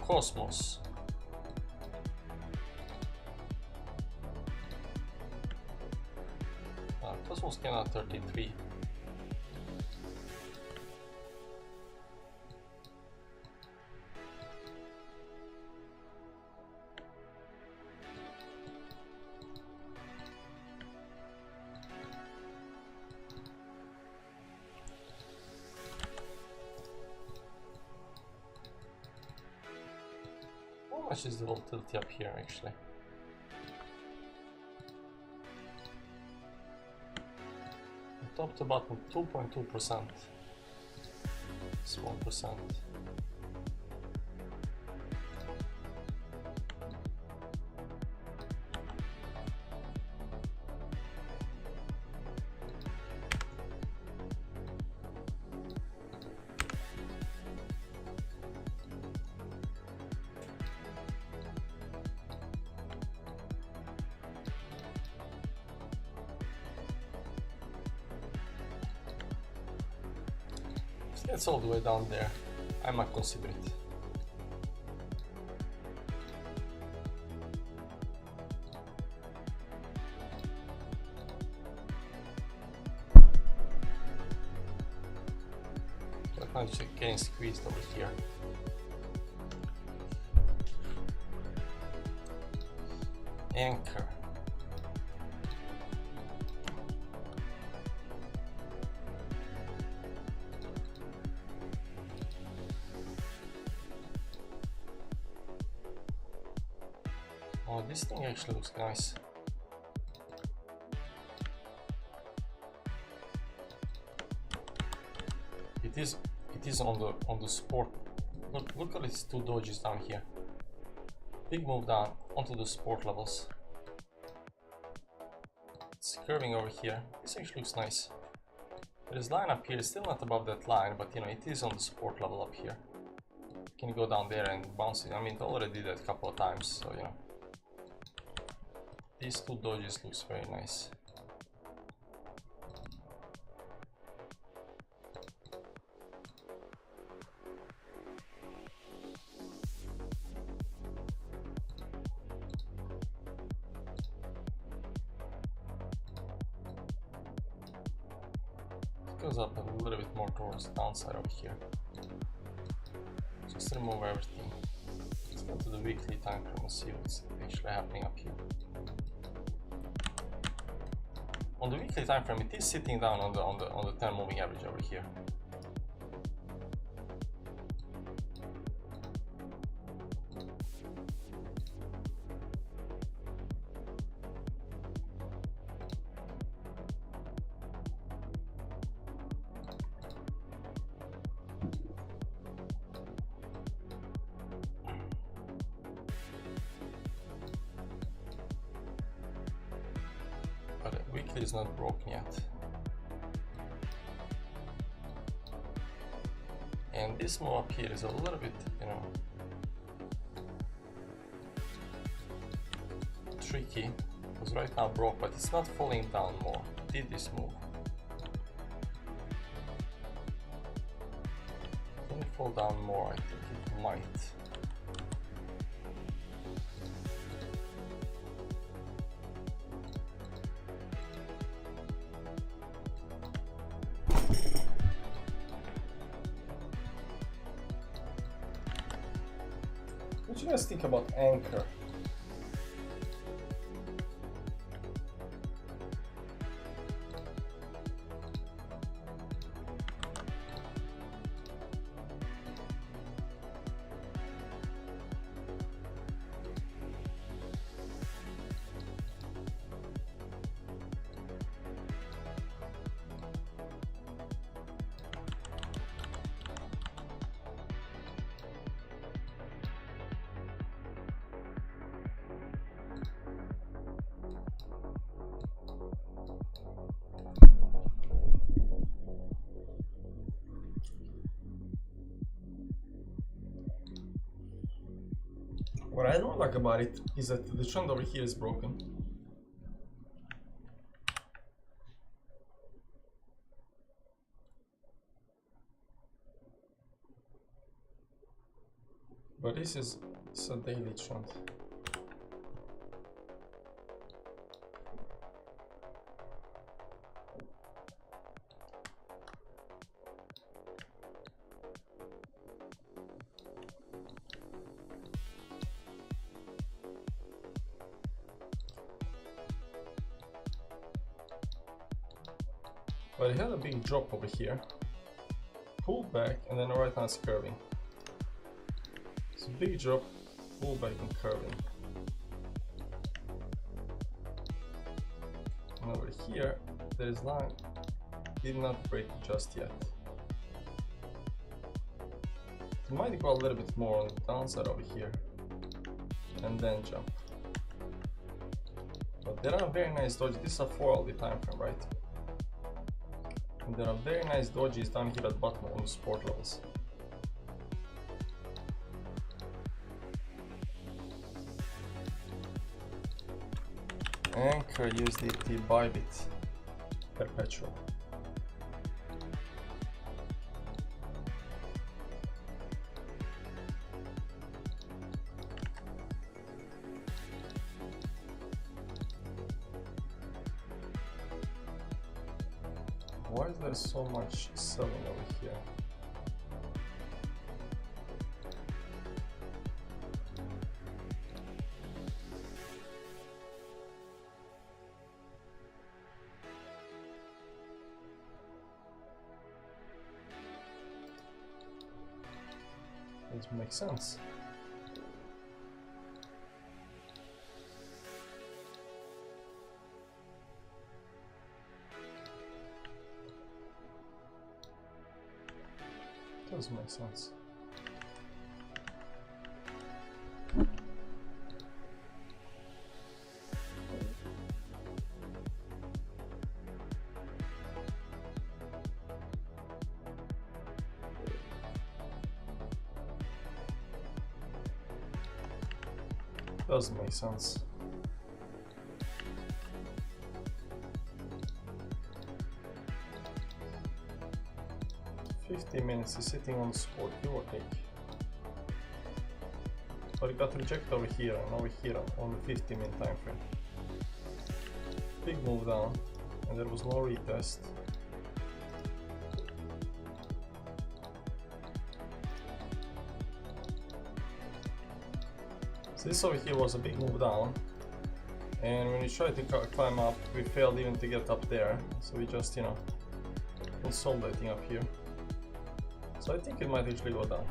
Cosmos. Cosmos came out 33. How much is the volatility up here actually? Top to bottom 2.2%. It's 1%. It's all the way down there. I might consider it. But now it's getting squeezed over here. Anchor. Oh, this thing actually looks nice. It is on the support. Look at these two dojis down here. Big move down onto the support levels. It's curving over here. This actually looks nice. This line up here is still not above that line, but you know it is on the support level up here. Can go down there and bounce it. I mean, it already did that a couple of times, so you know. These two dojis looks very nice. It goes up a little bit more towards the downside over here. Just remove everything. Let's go to the weekly time frame and see what's actually happening up here. On the weekly time frame, it is sitting down on the 10 moving average over here. Weekly is not broken yet. And this move up here is a little bit, you know, tricky because right now broke, but it's not falling down more. It did this move. fall down more, I think it might. What do you guys think about anchor? What I don't like about it is that the trend over here is broken. But this is a daily trend. But it had a big drop over here, pulled back, and then right now it's curving. It's a big drop, pull back and curving. And over here, there is line, did not break just yet. It might go a little bit more on the downside over here, and then jump. But there are very nice dojis. This is a 4-hourly time frame, right? And there are very nice dojis down here at bottom on the support levels. Anchor USDT BYBIT perpetual. Why is there so much selling over here? Doesn't make sense. Doesn't make sense. Doesn't make sense. Minutes is sitting on the support, give or take. But it got rejected over here and over here on the 50-minute time frame. Big move down, and there was no retest. So this over here was a big move down, and when we tried to climb up, we failed even to get up there. So we just, consolidating up here. So I think it might actually go down.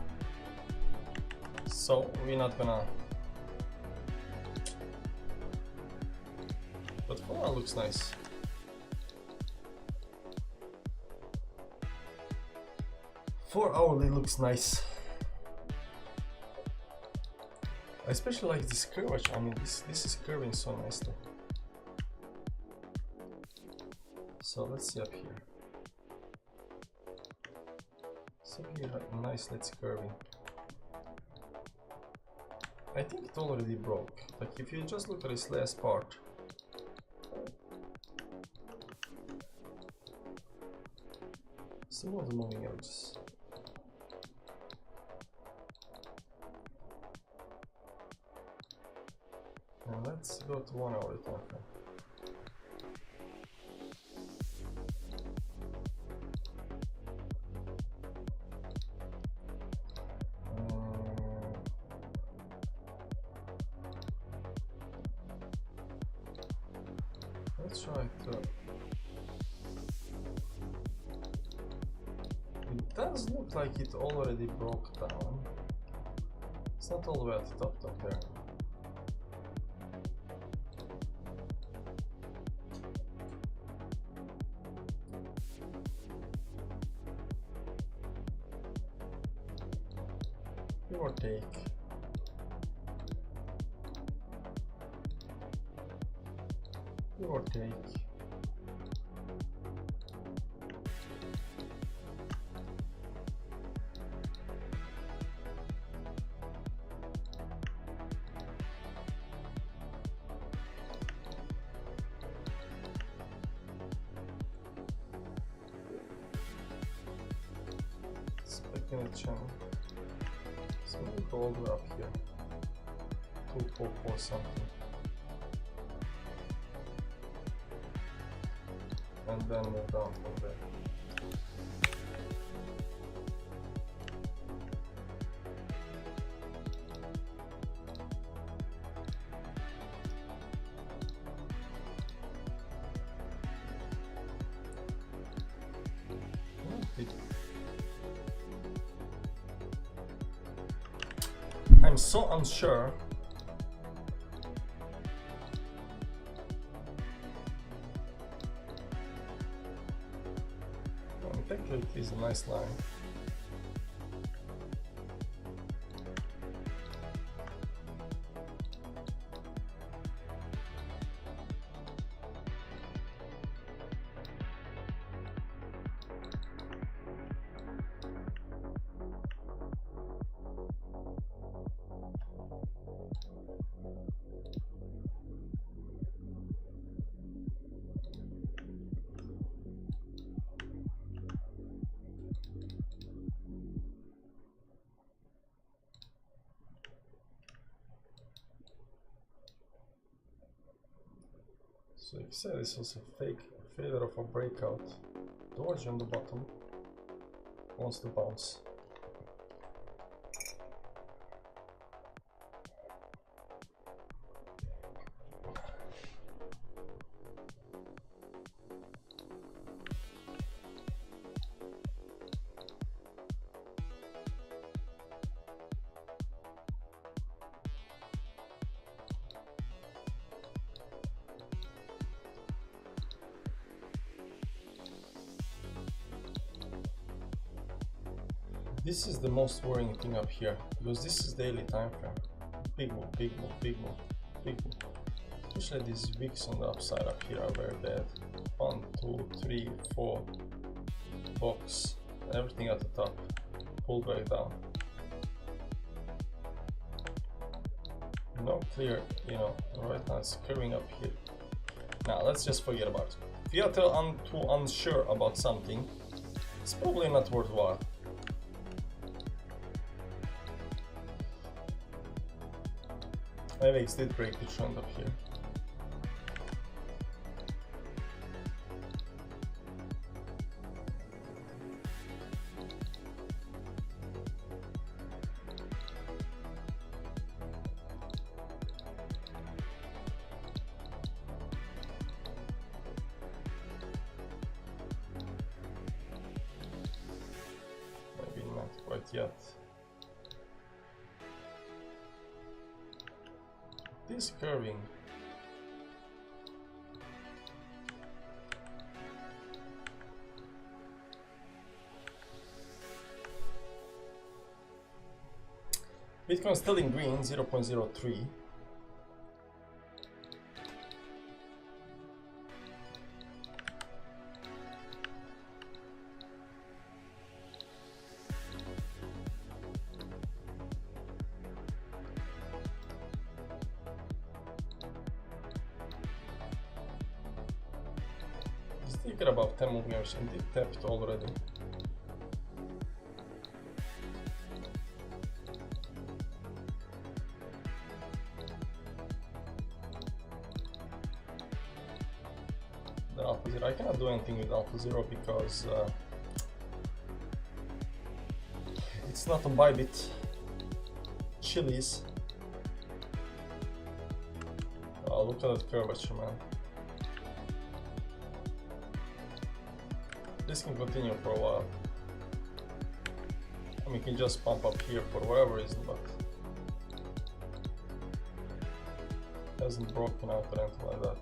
So we're not gonna. But for now, looks nice. For hourly looks nice. I especially like this curvature. I mean, this is curving so nicely. So let's see up here. So here, nicely it's curving. I think it already broke. Like if you just look at this last part. Some of the moving averages. 1 hour time frame. Let's try to. It does look like it already broke down. It's not all the way at the top there. Give or take. Give or take. Expecting a channel. So we'll go all the way up here. 244 something. And then move down from there. I'm so unsure. Technically, it is a nice line. So if you say this was a fake failure of a breakout, doji on the bottom wants to bounce. This is the most worrying thing up here, because this is daily time frame. Big move, big move, big move, big move. Especially these wicks on the upside up here are very bad. 1, 2, 3, 4 box, everything at the top, pull back down. No clear, you know, right now it's curving up here. Now let's just forget about it. If you are too unsure about something, it's probably not worthwhile. FX did break the trend up here. Maybe not quite yet. This curving. Bitcoin still in green, 0.03. Sticker above 10 moving average and it tapped already. alpha 0. I cannot do anything with alpha 0 because it's not on BYBIT. Chilies. Oh, look at that curvature, man. This can continue for a while. I mean, you can just pump up here for whatever reason, but hasn't broken out or anything like that.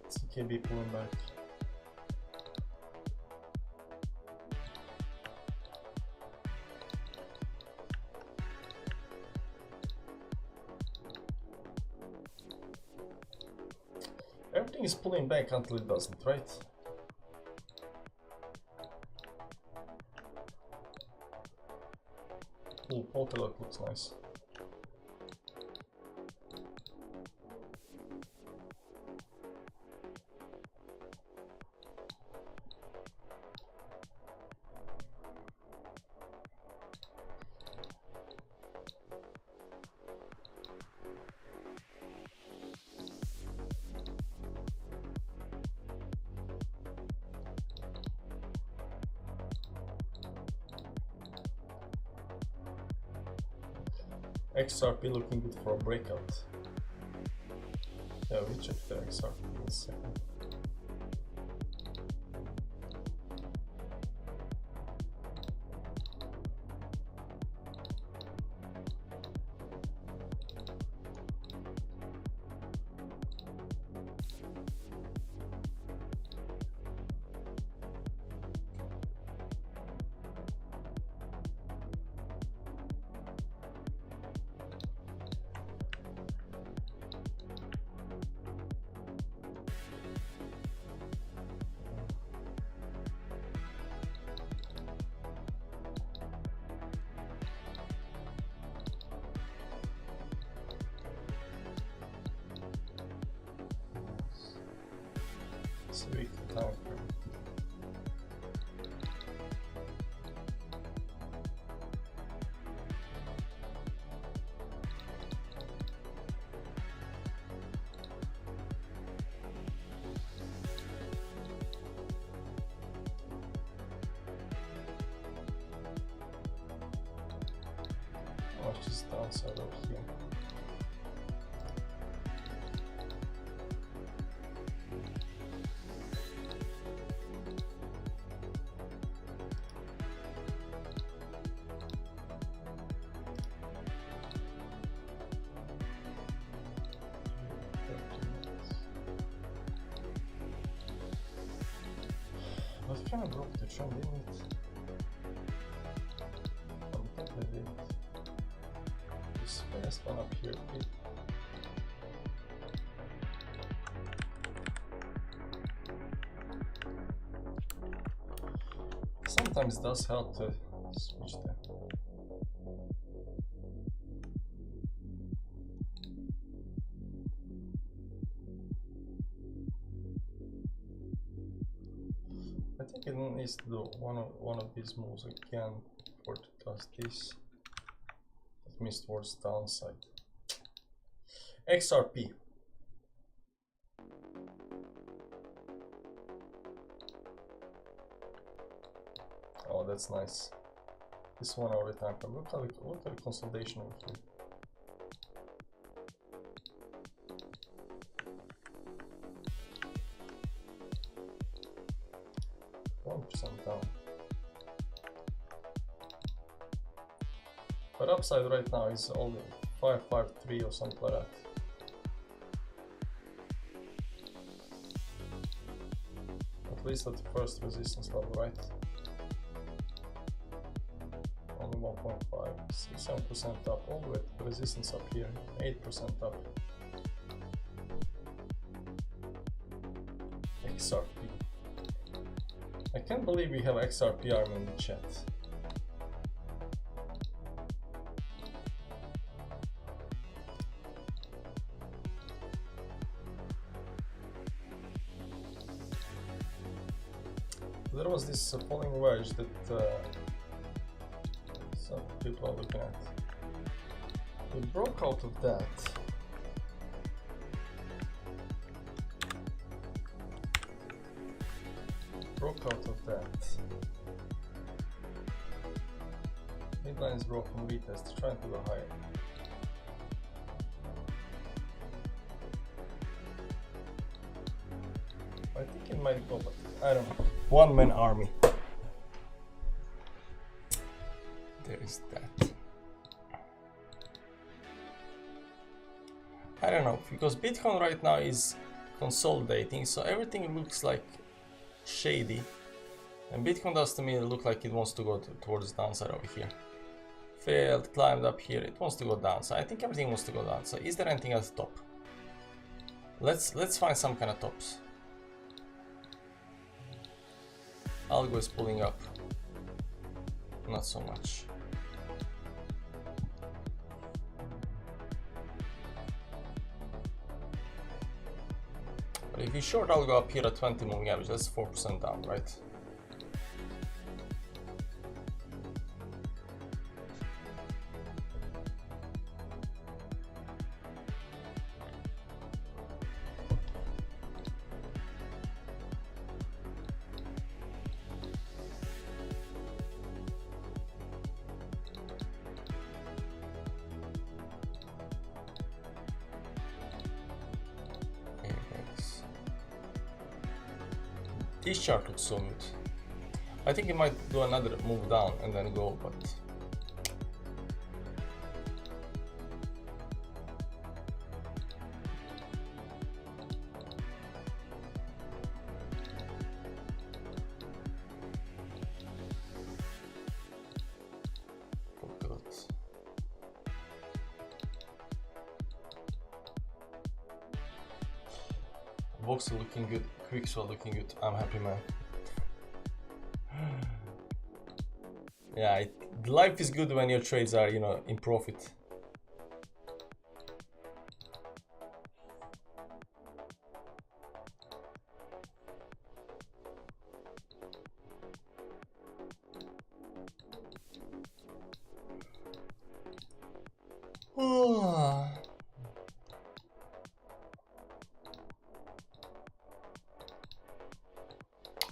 CKB pulling back. Everything is pulling back until it doesn't, right? Ooh, polka dot looks nice. XRP looking good for a breakout. Yeah, we check the XRP in a second. It's a week time frame. Watch this downside over here. But kind of broke the trend, didn't it? I think I did. This first one up here. Sometimes it does help to switch there. I think it needs to do one of these moves again before it does this. That means towards the downside. XRP. Oh, that's nice. This one over the time. Look at the consolidation over here. Down. But upside right now is only 553 or something like that. At least at the first resistance level, right? Only 1.5, 7% up, all the way to the resistance up here, 8% up. XRP. I can't believe we have XRP arm in the chat. There was this falling wedge that some people are looking at? We broke out of that. Broke out of that. Midline is broken, retest, trying to go higher. I think it might go, but I don't know. One man army. There is that. I don't know, because Bitcoin right now is consolidating, so everything looks like shady. And Bitcoin does to me look like it wants to go towards the downside over here. Failed, climbed up here, it wants to go down. So I think everything wants to go down. So is there anything at the top? Let's find some kind of tops. Algo is pulling up. Not so much. But if you short algo up here at 20 moving average, that's 4% down, right? This chart looks so good. I think it might do another move down and then go, but Vox looking good, Quickswell looking good. I'm happy, man. Yeah, life is good when your trades are, you know, in profit.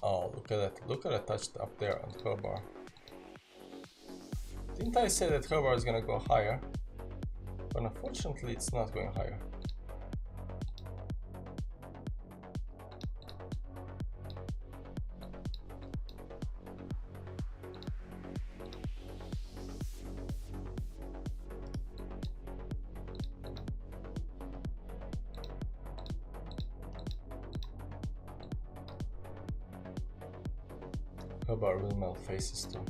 Oh, look at that. Look at that touch up there on the bar. Didn't I say that bar is gonna go higher? But unfortunately it's not going higher. Bar will melt faces too.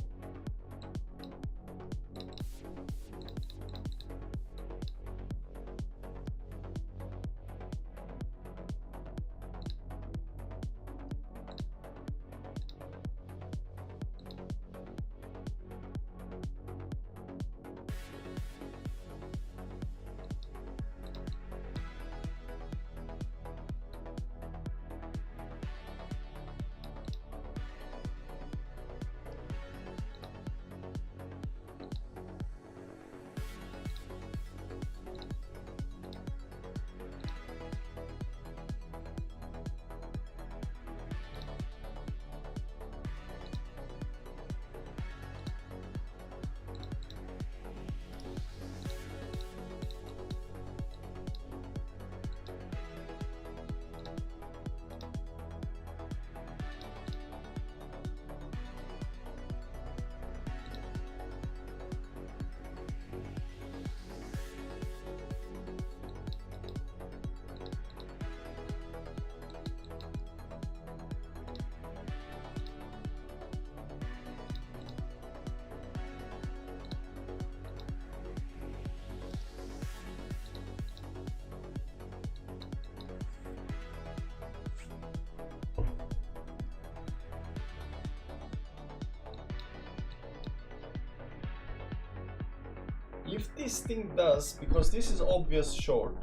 If this thing does, because this is obvious short,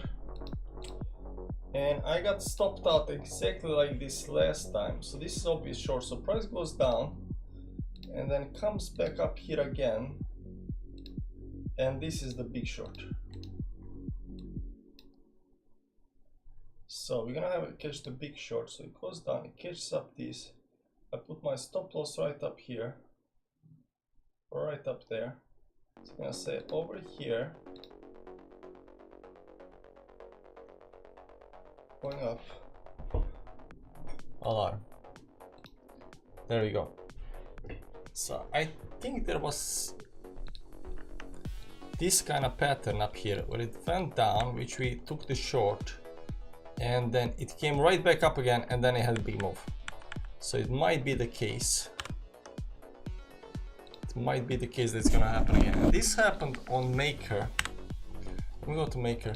and I got stopped out exactly like this last time. So this is obvious short, so price goes down and then comes back up here again, and this is the big short. So we're gonna have it catch the big short, so it goes down, it catches up this. I put my stop loss right up here, or right up there. So I'm gonna say over here, going up. Alarm. There we go. So I think there was this kind of pattern up here where it went down, which we took the short, and then it came right back up again, and then it had a big move. So it might be the case. It might be the case that it's gonna happen again. And this happened on Maker. Let me go to Maker.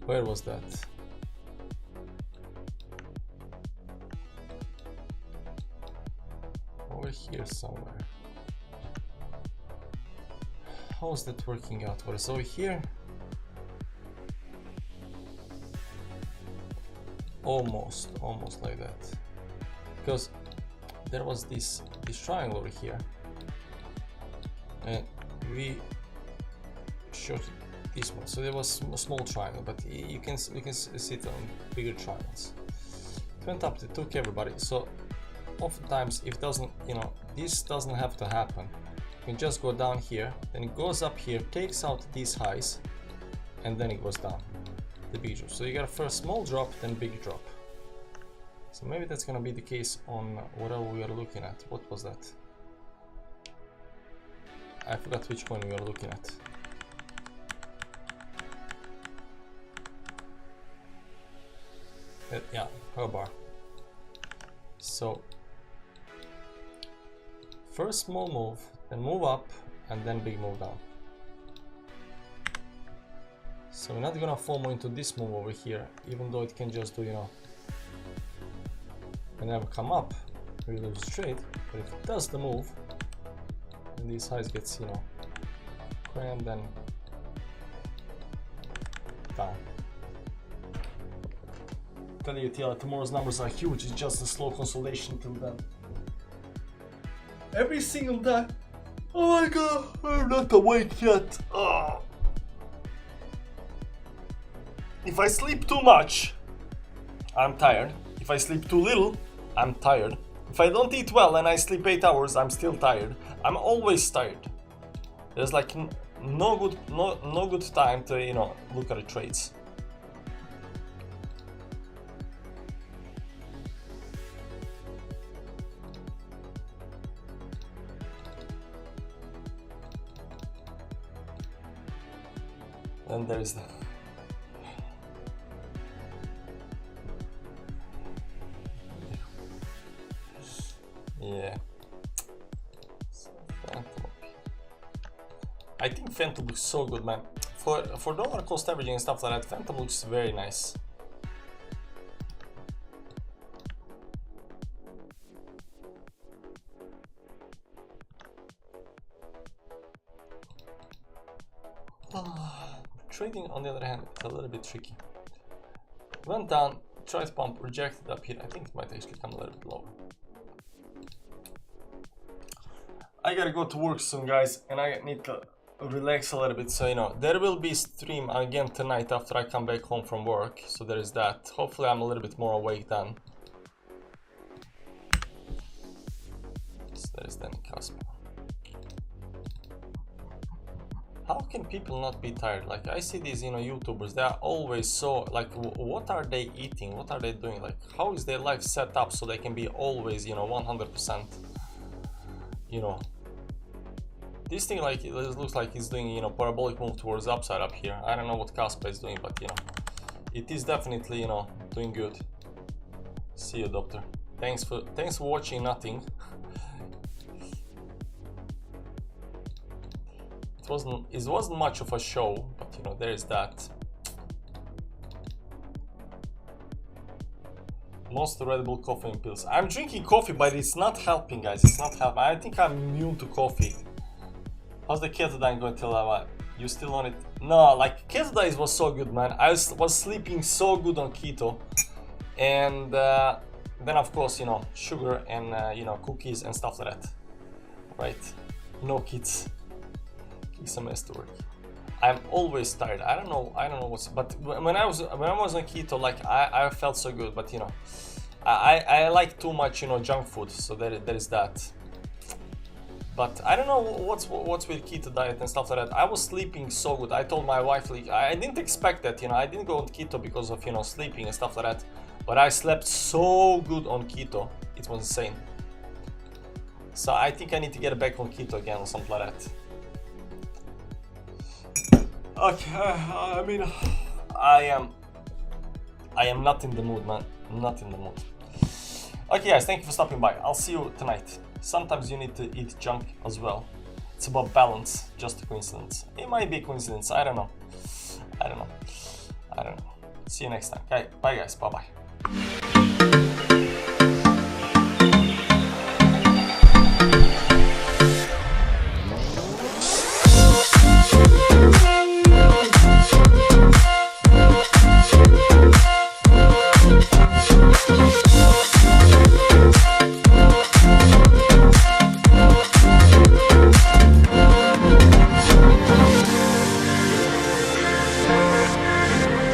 Where was that? Over here somewhere. How is that working out? What is over here? Almost like that. Because there was this triangle over here, and we showed this one. So there was a small triangle, but we can see it on bigger triangles. It went up, it took everybody. So oftentimes, if doesn't, this doesn't have to happen. You can just go down here, then it goes up here, takes out these highs, and then it goes down. The big drop. So you got a first small drop, then big drop. So maybe that's gonna be the case on whatever we are looking at. What was that? I forgot which one we are looking at. Yeah, per bar. So first small move, then move up, and then big move down. So we're not gonna FOMO into this move over here, even though it can just do, whenever come up, we lose trade. But if it does the move, and these highs gets, crammed, then down. Tell you, tomorrow's numbers are huge. It's just a slow consolidation till then. Every single time. Oh my god, I'm not awake yet. Oh. If I sleep too much, I'm tired. If I sleep too little, I'm tired. If I don't eat well and I sleep 8 hours, I'm still tired. I'm always tired. There's like no good time to look at the trades. And there's the yeah. I think Phantom looks so good, man. For dollar cost averaging and stuff like that, Phantom looks very nice. Trading, on the other hand, is a little bit tricky. Went down, tried pump, rejected up here. I think it might actually come a little bit lower. I gotta go to work soon, guys, and I need to relax a little bit. So, there will be stream again tonight after I come back home from work. So there is that. Hopefully I'm a little bit more awake then. So there is then cusp. How can people not be tired? Like, I see these, YouTubers, they are always so, like, what are they eating? What are they doing? Like, how is their life set up so they can be always, 100%, This thing, like, it looks like it's doing, parabolic move towards upside up here. I don't know what Casper is doing, but, it is definitely, doing good. See you, doctor. Thanks for watching nothing. It wasn't much of a show, but there is that. Most Red Bull coffee and pills. I'm drinking coffee, but it's not helping, guys. It's not helping. I think I'm immune to coffee. How's the keto diet going till what? You still on it? No, like keto diet was so good, man. I was sleeping so good on keto, and then of course, you know, sugar and you know, cookies and stuff like that, right? No kids. Kick some ass to work. I'm always tired. I don't know what's, but when I was on keto, like I felt so good, but you know, I like too much, you know, junk food, so there is that. But I don't know what's with keto diet and stuff like that. I was sleeping so good. I told my wife, like, I didn't expect that, you know, I didn't go on keto because of, you know, sleeping and stuff like that, but I slept so good on keto, it was insane. So I think I need to get back on keto again or something like that. Okay, I mean, I am not in the mood, man. Not in the mood. Okay, guys, thank you for stopping by. I'll see you tonight. Sometimes you need to eat junk as well. It's about balance, just a coincidence. It might be a coincidence. I don't know. I don't know. See you next time. Okay, bye, guys. Bye-bye.